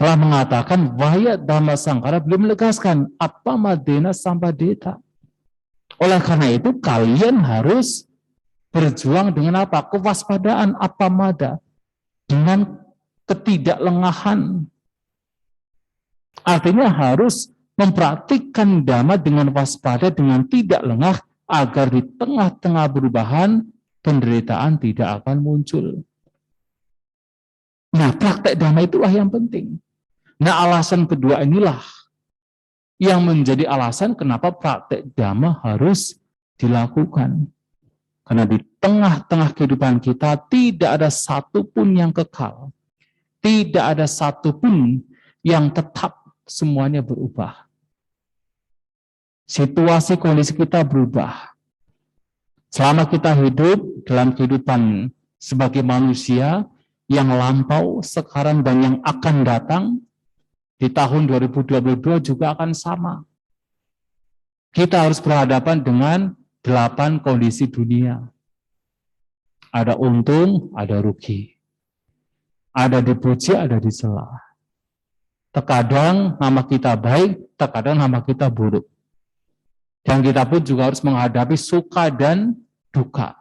telah mengatakan, vaya dhamma sanggara, beliau menegaskan, appamadena sampadeta. Oleh karena itu kalian harus berjuang dengan apa? Kewaspadaan, appamada. Dengan ketidaklengahan. Artinya harus mempraktikkan dhamma dengan waspada, dengan tidak lengah, agar di tengah-tengah perubahan, penderitaan tidak akan muncul. Nah, praktek dhamma itulah yang penting. Nah, alasan kedua inilah yang menjadi alasan kenapa praktek dhamma harus dilakukan. Karena di tengah-tengah kehidupan kita tidak ada satupun yang kekal. Tidak ada satupun yang tetap, semuanya berubah. Situasi kondisi kita berubah. Selama kita hidup dalam kehidupan sebagai manusia yang lampau, sekarang, dan yang akan datang, di tahun 2022 juga akan sama. Kita harus berhadapan dengan 8 kondisi dunia. Ada untung, ada rugi. Ada dipuji, ada dicela. Terkadang nama kita baik, terkadang nama kita buruk. Dan kita pun juga harus menghadapi suka dan duka.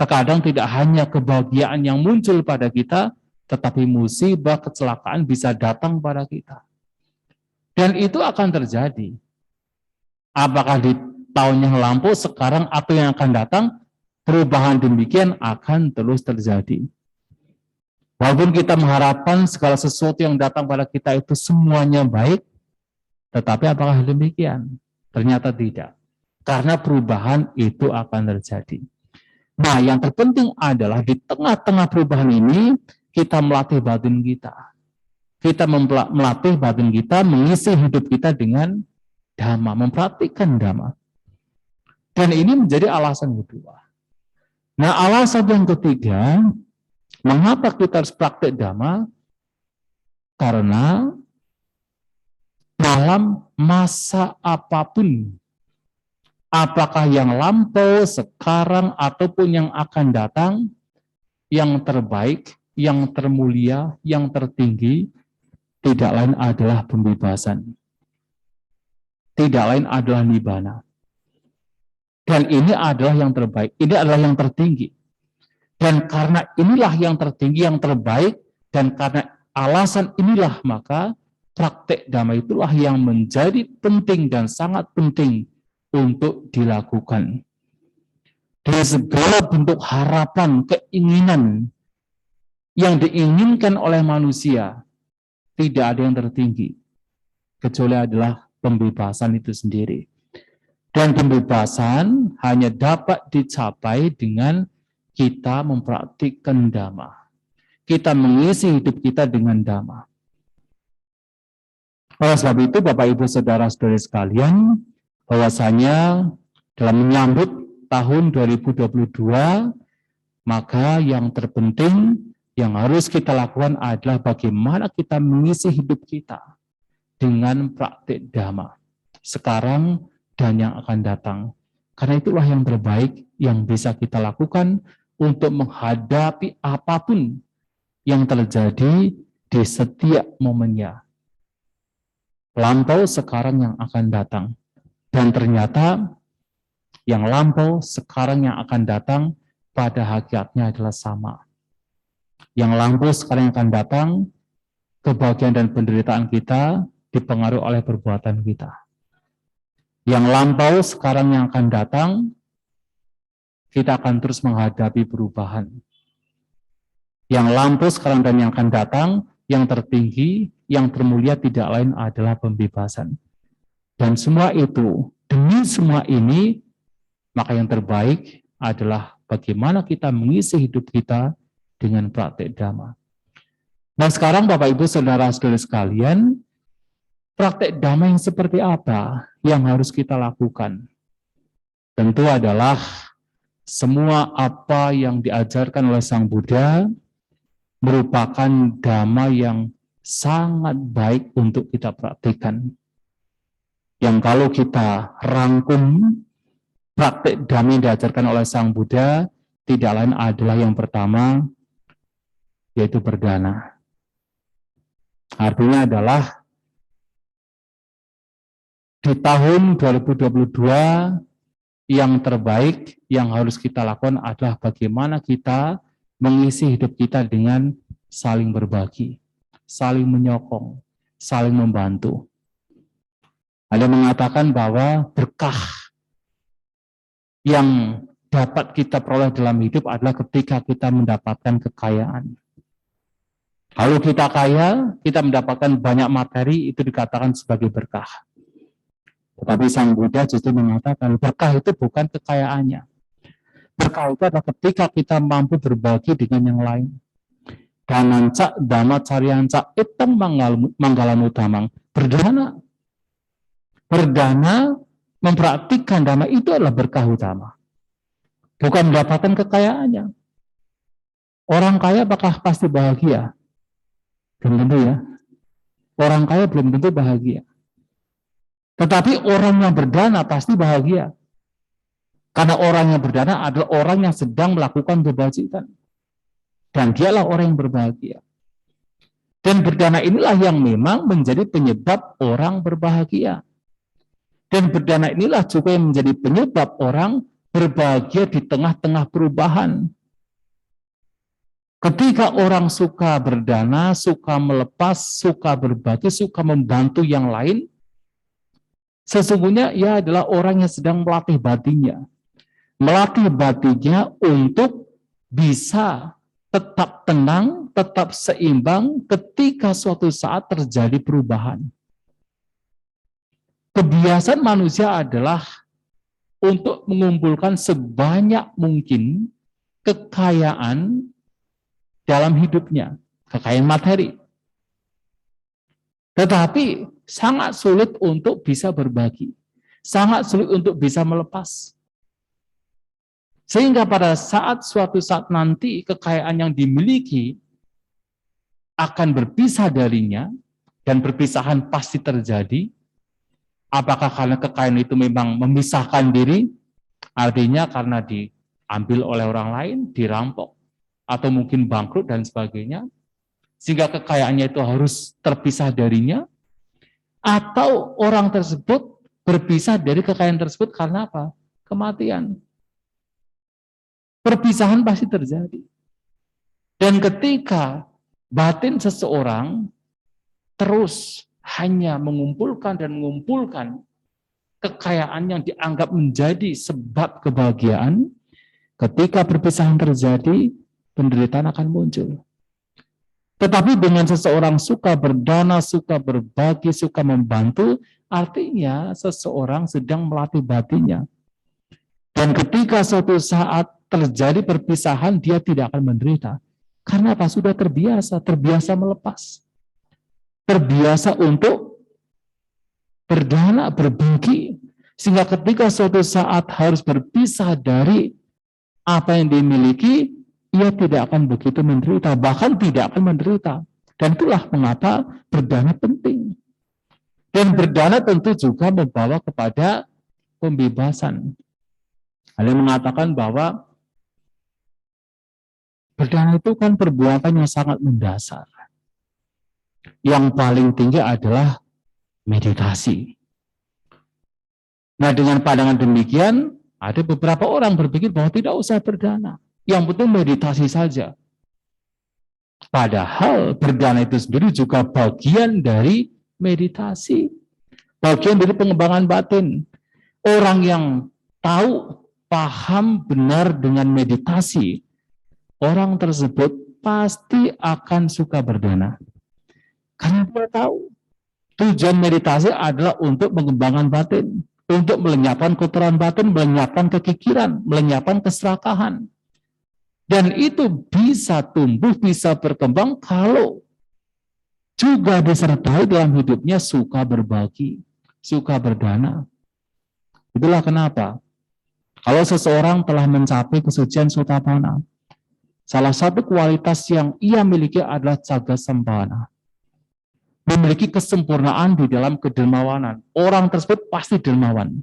Terkadang tidak hanya kebahagiaan yang muncul pada kita, tetapi musibah, kecelakaan bisa datang pada kita. Dan itu akan terjadi. Apakah di tahun yang lampau, sekarang, atau yang akan datang, perubahan demikian akan terus terjadi. Walaupun kita mengharapkan segala sesuatu yang datang pada kita itu semuanya baik, tetapi apakah demikian? Ternyata tidak. Karena perubahan itu akan terjadi. Nah, yang terpenting adalah di tengah-tengah perubahan ini, kita melatih batin kita. Kita melatih batin kita, mengisi hidup kita dengan dhamma, mempraktikkan dhamma. Dan ini menjadi alasan kedua. Nah, alasan yang ketiga, mengapa kita harus praktik dhamma? Karena dalam masa apapun, apakah yang lampau, sekarang, ataupun yang akan datang, yang terbaik, yang termulia, yang tertinggi, tidak lain adalah pembebasan. Tidak lain adalah nibbana. Dan ini adalah yang terbaik, ini adalah yang tertinggi. Dan karena inilah yang tertinggi, yang terbaik, dan karena alasan inilah, maka praktek dhamma itulah yang menjadi penting dan sangat penting untuk dilakukan. Dari segala bentuk harapan, keinginan yang diinginkan oleh manusia, tidak ada yang tertinggi, kecuali adalah pembebasan itu sendiri. Dan pembebasan hanya dapat dicapai dengan kita mempraktikkan dhamma. Kita mengisi hidup kita dengan dhamma. Oleh sebab itu, Bapak Ibu Saudara-saudari sekalian, bahwasanya dalam menyambut tahun 2022, maka yang terpenting yang harus kita lakukan adalah bagaimana kita mengisi hidup kita dengan praktik dhamma sekarang dan yang akan datang. Karena itulah yang terbaik yang bisa kita lakukan untuk menghadapi apapun yang terjadi di setiap momennya. Lampau, sekarang, yang akan datang. Dan ternyata yang lampau, sekarang, yang akan datang pada hakikatnya adalah sama. Yang lampau, sekarang, yang akan datang, kebahagiaan dan penderitaan kita dipengaruhi oleh perbuatan kita. Yang lampau, sekarang, yang akan datang, kita akan terus menghadapi perubahan. Yang lampau, sekarang, dan yang akan datang, yang tertinggi, yang termulia tidak lain adalah pembebasan. Dan semua itu, demi semua ini, maka yang terbaik adalah bagaimana kita mengisi hidup kita dengan praktek dhamma. Nah, sekarang Bapak Ibu Saudara-saudari sekalian, praktek dhamma yang seperti apa yang harus kita lakukan? Tentu adalah semua apa yang diajarkan oleh Sang Buddha merupakan dhamma yang sangat baik untuk kita praktikkan. Yang kalau kita rangkum praktik dhamma yang diajarkan oleh Sang Buddha, tidak lain adalah yang pertama, yaitu berdana. Artinya adalah di tahun 2022 yang terbaik yang harus kita lakukan adalah bagaimana kita mengisi hidup kita dengan saling berbagi, saling menyokong, saling membantu. Ada mengatakan bahwa berkah yang dapat kita peroleh dalam hidup adalah ketika kita mendapatkan kekayaan. Kalau kita kaya, kita mendapatkan banyak materi, itu dikatakan sebagai berkah. Tetapi Sang Buddha justru mengatakan berkah itu bukan kekayaannya. Berkah itu adalah ketika kita mampu berbagi dengan yang lain. Dananca dhamma caryanca itang manggalan utamang. Berdana mempraktikkan dhamma itu adalah berkah utama. Bukan mendapatkan kekayaannya. Orang kaya apakah pasti bahagia? Belum tentu ya. Orang kaya belum tentu bahagia. Tetapi orang yang berdana pasti bahagia. Karena orang yang berdana adalah orang yang sedang melakukan kebajikan. Dan dialah orang yang berbahagia. Dan berdana inilah yang memang menjadi penyebab orang berbahagia. Dan berdana inilah juga yang menjadi penyebab orang berbahagia di tengah-tengah perubahan. Ketika orang suka berdana, suka melepas, suka berbagi, suka membantu yang lain, sesungguhnya ia adalah orang yang sedang melatih batinnya. Melatih batinnya untuk bisa tetap tenang, tetap seimbang ketika suatu saat terjadi perubahan. Kebiasaan manusia adalah untuk mengumpulkan sebanyak mungkin kekayaan dalam hidupnya, kekayaan materi. Tetapi sangat sulit untuk bisa berbagi, sangat sulit untuk bisa melepas. Sehingga pada suatu saat nanti kekayaan yang dimiliki akan berpisah darinya, dan perpisahan pasti terjadi. Apakah karena kekayaan itu memang memisahkan diri, artinya karena diambil oleh orang lain, dirampok, atau mungkin bangkrut dan sebagainya, sehingga kekayaannya itu harus terpisah darinya, atau orang tersebut berpisah dari kekayaan tersebut karena apa? Kematian. Perpisahan pasti terjadi. Dan ketika batin seseorang terus hanya mengumpulkan dan mengumpulkan kekayaan yang dianggap menjadi sebab kebahagiaan, ketika perpisahan terjadi, penderitaan akan muncul. Tetapi dengan seseorang suka berdana, suka berbagi, suka membantu, artinya seseorang sedang melatih batinnya. Dan ketika suatu saat terjadi perpisahan, dia tidak akan menderita. Karena apa? Sudah terbiasa melepas. Terbiasa untuk berdana, berbagi. Sehingga ketika suatu saat harus berpisah dari apa yang dimiliki, ia tidak akan begitu menderita, bahkan tidak akan menderita. Dan itulah mengapa berdana penting. Dan berdana tentu juga membawa kepada pembebasan. Ada yang mengatakan bahwa berdana itu kan perbuatan yang sangat mendasar. Yang paling tinggi adalah meditasi. Nah, dengan pandangan demikian, ada beberapa orang berpikir bahwa tidak usah berdana. Yang penting meditasi saja. Padahal berdana itu sendiri juga bagian dari meditasi. Bagian dari pengembangan batin. Orang yang tahu, paham benar dengan meditasi, orang tersebut pasti akan suka berdana. Karena dia tahu tujuan meditasi adalah untuk mengembangkan batin, untuk melenyapkan kotoran batin, melenyapkan kekikiran, melenyapkan keserakahan. Dan itu bisa tumbuh, bisa berkembang kalau juga disertai dalam hidupnya suka berbagi, suka berdana. Itulah kenapa kalau seseorang telah mencapai kesucian Sotapanna, salah satu kualitas yang ia miliki adalah caga sempana. Memiliki kesempurnaan di dalam kedermawanan. Orang tersebut pasti dermawan.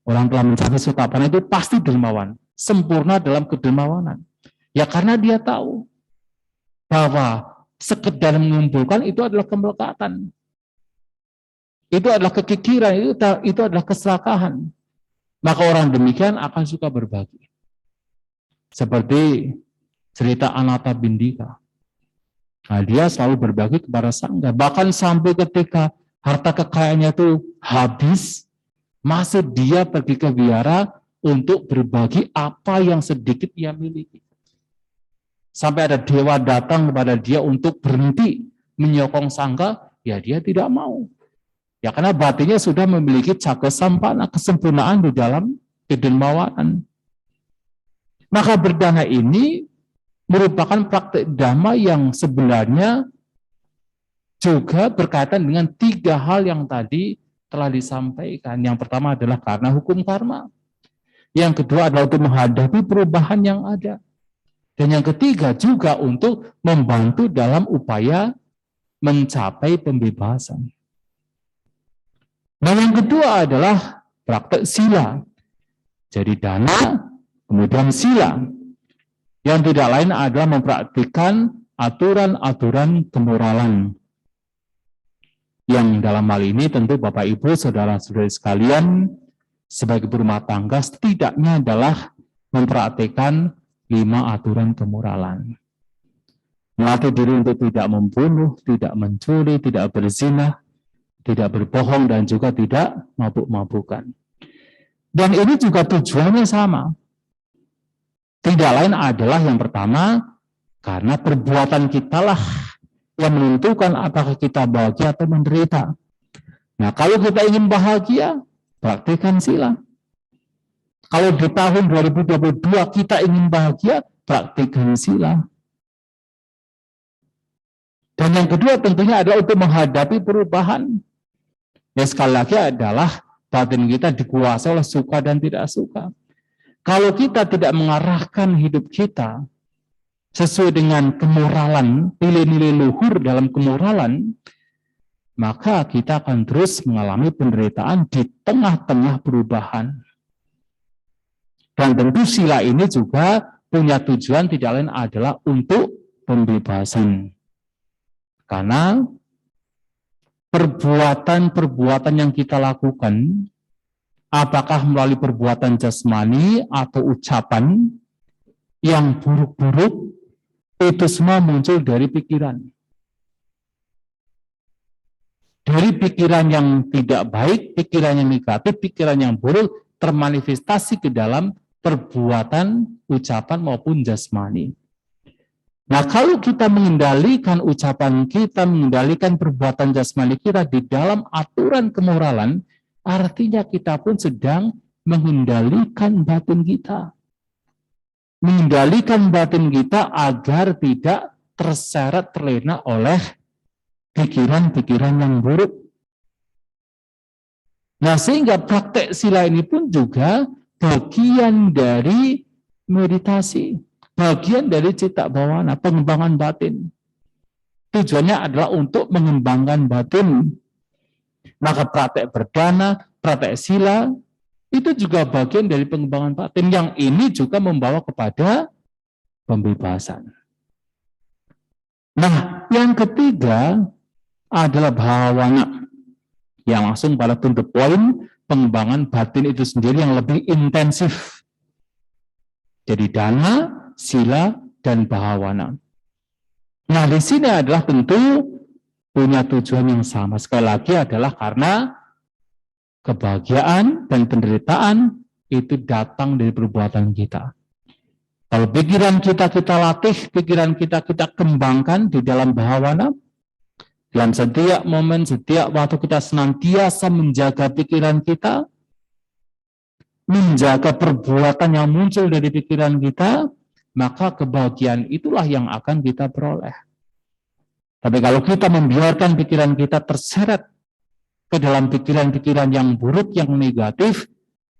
Orang telah mencapai Sotapanna itu pasti dermawan. Sempurna dalam kedermawanan. Ya karena dia tahu bahwa sekedar mengumpulkan itu adalah kemelekatan. Itu adalah kekikiran, itu adalah keserakahan. Maka orang demikian akan suka berbagi. Seperti cerita Anata Bindika. Nah, dia selalu berbagi kepada sangga. Bahkan sampai ketika harta kekayaannya itu habis, masih dia pergi ke wihara untuk berbagi apa yang sedikit ia miliki. Sampai ada dewa datang kepada dia untuk berhenti menyokong sangga, ya dia tidak mau. Ya karena batinnya sudah memiliki caga sampana, kesempurnaan di dalam kedermawanan. Maka berdana ini merupakan praktik dhamma yang sebenarnya juga berkaitan dengan 3 hal yang tadi telah disampaikan. Yang pertama adalah karena hukum karma. Yang kedua adalah untuk menghadapi perubahan yang ada. Dan yang ketiga juga untuk membantu dalam upaya mencapai pembebasan. Nah, yang kedua adalah praktek sila. Jadi dana, kemudian sila. Yang tidak lain adalah mempraktikkan aturan-aturan kemoralan. Yang dalam hal ini tentu Bapak Ibu, saudara-saudari sekalian, sebagai berumah tangga setidaknya adalah mempraktikkan 5 aturan kemoralan. Melatih diri untuk tidak membunuh, tidak mencuri, tidak berzina, tidak berbohong, dan juga tidak mabuk-mabukan. Dan ini juga tujuannya sama. Tidak lain adalah yang pertama, karena perbuatan kitalah yang menentukan apakah kita bahagia atau menderita. Nah, kalau kita ingin bahagia, praktikkan sila. Kalau di tahun 2022 kita ingin bahagia, praktikkan sila. Dan yang kedua tentunya adalah untuk menghadapi perubahan. Ya sekali lagi adalah batin kita dikuasai oleh suka dan tidak suka. Kalau kita tidak mengarahkan hidup kita sesuai dengan kemoralan, nilai-nilai luhur dalam kemoralan, maka kita akan terus mengalami penderitaan di tengah-tengah perubahan. Dan tentu sila ini juga punya tujuan tidak lain adalah untuk pembebasan. Karena perbuatan-perbuatan yang kita lakukan, apakah melalui perbuatan jasmani atau ucapan yang buruk-buruk, itu semua muncul dari pikiran. Dari pikiran yang tidak baik, pikiran yang negatif, pikiran yang buruk, termanifestasi ke dalam perbuatan, ucapan maupun jasmani. Nah, kalau kita mengendalikan ucapan kita, mengendalikan perbuatan jasmani kita di dalam aturan kemoralan, artinya kita pun sedang mengendalikan batin kita. Mengendalikan batin kita agar tidak terseret terlena oleh pikiran-pikiran yang buruk. Nah, sehingga praktek sila ini pun juga bagian dari meditasi, bagian dari cita bawana, pengembangan batin. Tujuannya adalah untuk mengembangkan batin. Maka praktek berdana, praktek sila, itu juga bagian dari pengembangan batin. Yang ini juga membawa kepada pembebasan. Nah, yang ketiga adalah bhawana, yang langsung pada to the point, pengembangan batin itu sendiri yang lebih intensif. Jadi dana, sila, dan bhawana. Nah, di sini adalah tentu punya tujuan yang sama. Sekali lagi adalah karena kebahagiaan dan penderitaan itu datang dari perbuatan kita. Kalau pikiran kita latih, pikiran kita kembangkan di dalam bhawana, dalam setiap momen, setiap waktu kita senantiasa menjaga pikiran kita, menjaga perbuatan yang muncul dari pikiran kita, maka kebahagiaan itulah yang akan kita peroleh. Tapi kalau kita membiarkan pikiran kita terseret ke dalam pikiran-pikiran yang buruk, yang negatif,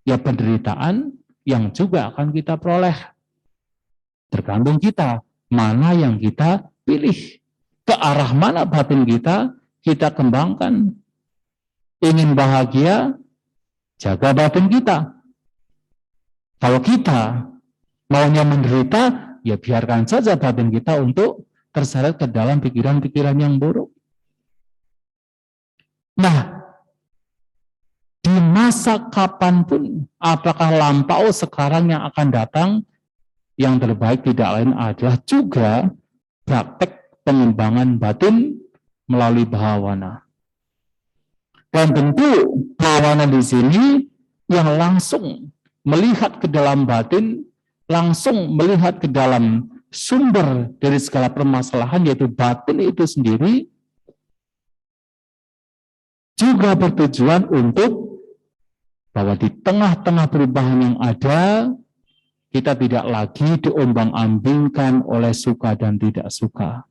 ya penderitaan yang juga akan kita peroleh. Tergantung kita, mana yang kita pilih. Ke arah mana batin kita kembangkan. Ingin bahagia, jaga batin kita. Kalau kita maunya menderita, ya biarkan saja batin kita untuk terseret ke dalam pikiran-pikiran yang buruk. Nah, di masa kapanpun, apakah lampau, sekarang yang akan datang, yang terbaik tidak lain adalah juga praktek pengembangan batin melalui bahawana. Dan tentu bahawana di sini yang langsung melihat ke dalam batin, langsung melihat ke dalam sumber dari segala permasalahan, yaitu batin itu sendiri, juga bertujuan untuk bahwa di tengah-tengah perubahan yang ada, kita tidak lagi diombang-ambingkan oleh suka dan tidak suka.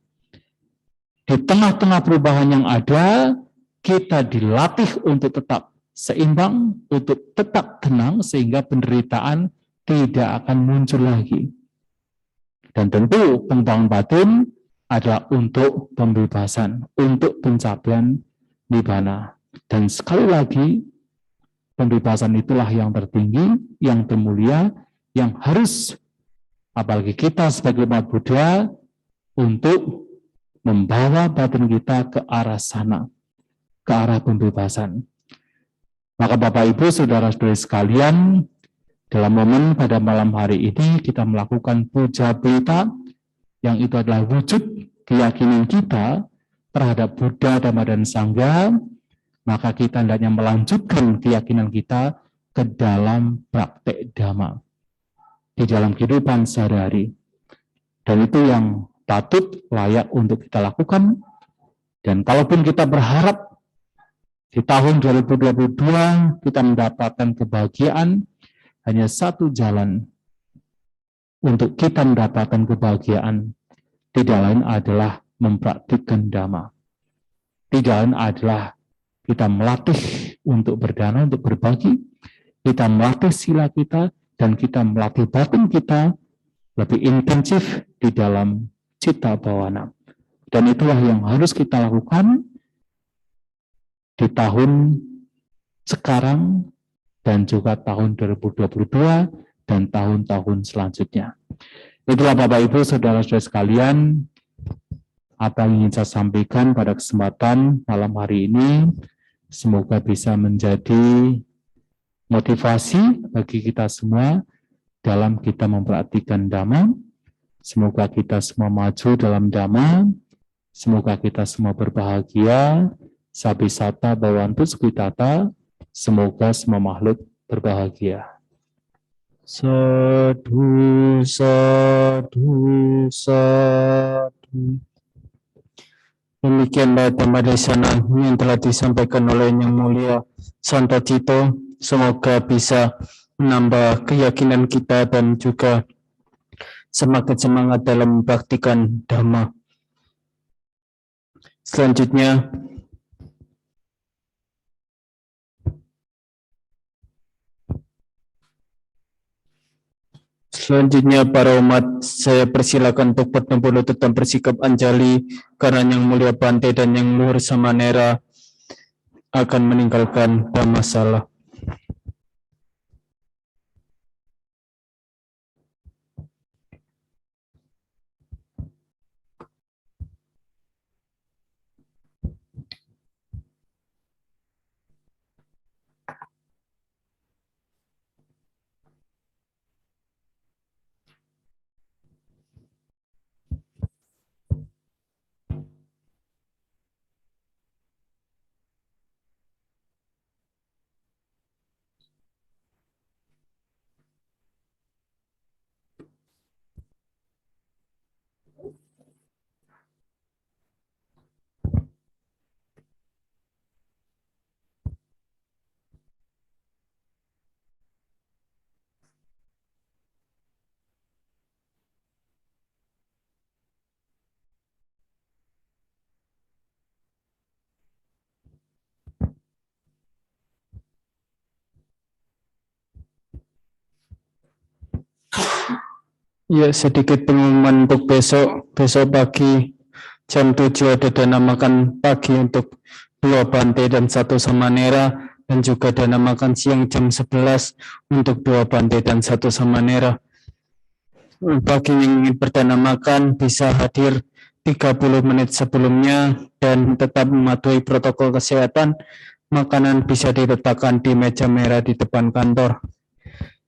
Di tengah-tengah perubahan yang ada, kita dilatih untuk tetap seimbang, untuk tetap tenang, sehingga penderitaan tidak akan muncul lagi. Dan tentu pengembangan batin adalah untuk pembebasan, untuk pencapaian nibbana. Dan sekali lagi, pembebasan itulah yang tertinggi, yang termulia, yang harus, apalagi kita sebagai umat Buddha, untuk membawa batin kita ke arah sana, ke arah pembebasan. Maka Bapak Ibu, saudara-saudari sekalian, dalam momen pada malam hari ini kita melakukan puja pelita, yang itu adalah wujud keyakinan kita terhadap Buddha, Dhamma, dan Sangha. Maka kita hendaknya melanjutkan keyakinan kita ke dalam praktek Dhamma, di dalam kehidupan sehari-hari. Dan itu yang patut, layak untuk kita lakukan. Dan kalaupun kita berharap di tahun 2022 kita mendapatkan kebahagiaan, hanya satu jalan untuk kita mendapatkan kebahagiaan, tidak lain adalah mempraktikkan Dhamma. Tidak lain adalah kita melatih untuk berdana, untuk berbagi, kita melatih sila kita, dan kita melatih batin kita lebih intensif di dalam citta bawana. Dan itulah yang harus kita lakukan di tahun sekarang, dan juga tahun 2022 dan tahun-tahun selanjutnya. Itulah Bapak Ibu, saudara-saudara sekalian, apa yang ingin saya sampaikan pada kesempatan malam hari ini. Semoga bisa menjadi motivasi bagi kita semua dalam kita memperhatikan Dhamma. Semoga kita semua maju dalam Dhamma. Semoga kita semua berbahagia. Sabisata Bhavantu Sukhitata. Semoga semua makhluk berbahagia. Sadhu, sadhu, sadhu. Demikianlah Dhamma Desana yang telah disampaikan oleh Yang Mulia Santo Cito. Semoga bisa menambah keyakinan kita dan juga semakin semangat dalam mempraktikkan Dhamma. Selanjutnya para umat, saya persilakan untuk bertempur lutut dan bersikap anjali, karena Yang Mulia Bante dan Yang Luhur Samanera akan meninggalkan Dhammasala. Ya, sedikit pengumuman untuk besok pagi jam 7 ada dana makan pagi untuk 2 Bante dan 1 Samanera, dan juga dana makan siang jam 11 untuk 2 Bante dan 1 Samanera. Bagi yang ingin berdana makan bisa hadir 30 menit sebelumnya dan tetap mematuhi protokol kesehatan. Makanan bisa diletakkan di meja merah di depan kantor.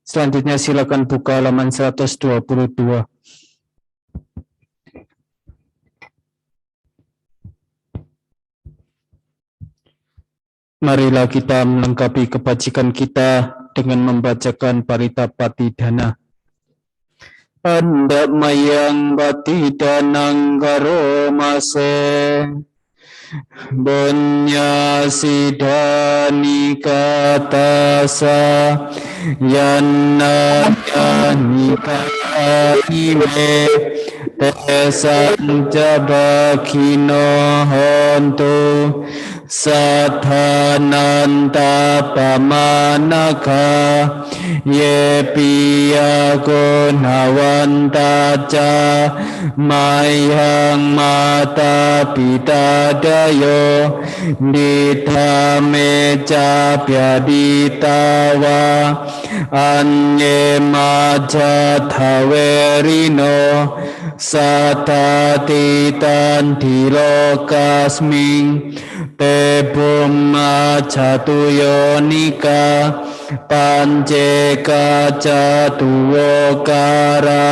Selanjutnya silakan buka halaman 122. Marilah kita melengkapi kebajikan kita dengan membacakan Paritapatidana. Anda mayang patidanang karo mase Bonya sidani katasa Yana yani kaime Tesan jabakino hontu Sathananta pamanaka Ye piya gunawantaca Mayang mata pitadayo Ditame capyaditawa Anye maja thawerino Satatitan tilokasming Te Brahma Catuyonika Panceka Catuwokara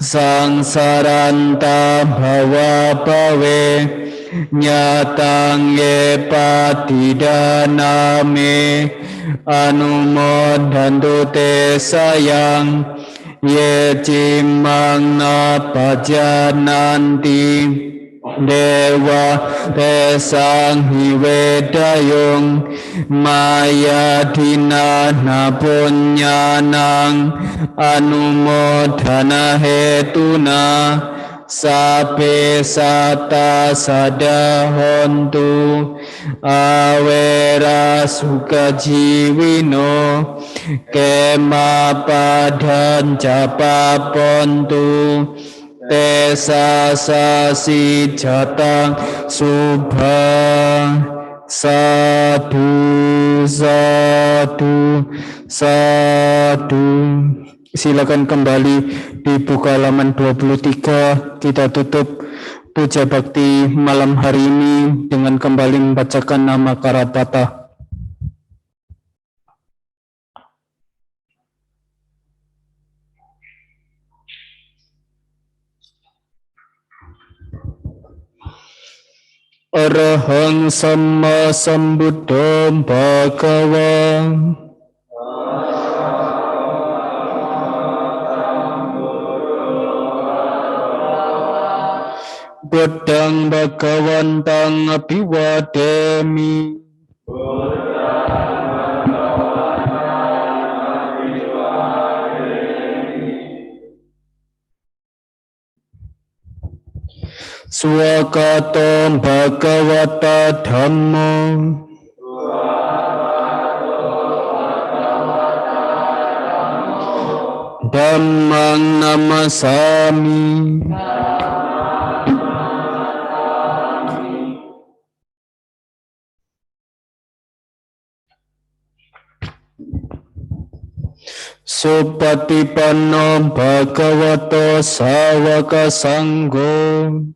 Sangsaranta Bhava Bhave Nyatang Ye Patidaname Anumodantu Te sayang Ye Cimang Napajananti Dewa Tesang Hiwedayung Maya Dina Napunyanang Anumodana Hetuna Sape Sata Sadahontu Awera Sukajiwino Kema Padan Japapontu Tesa sasi jatang subhang sadu sadu sadu. Silakan kembali dibuka halaman 23. Kita tutup puja bakti malam hari ini dengan kembali membacakan nama Karapata. Arahang Sama Sambuddha Bhagava Buddhang Bhagavantang Abhiwademi Swagato Bhagavata Dhammo Dhammang Namasami Supatipanno Bhagavato Sawaka Sangho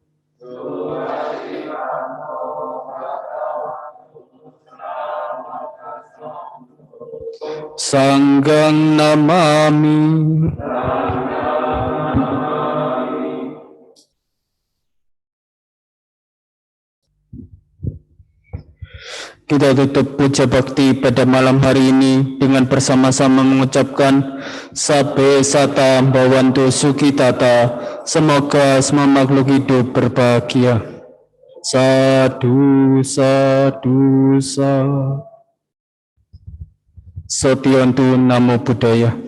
Sanggang namami. Kita tutup puja bakti pada malam hari ini dengan bersama-sama mengucapkan Sabe Sata Bhavantu Sukhitata. Semoga semua makhluk hidup berbahagia. Sadu, sadu, sadu. Satyantu Namo Buddhaya.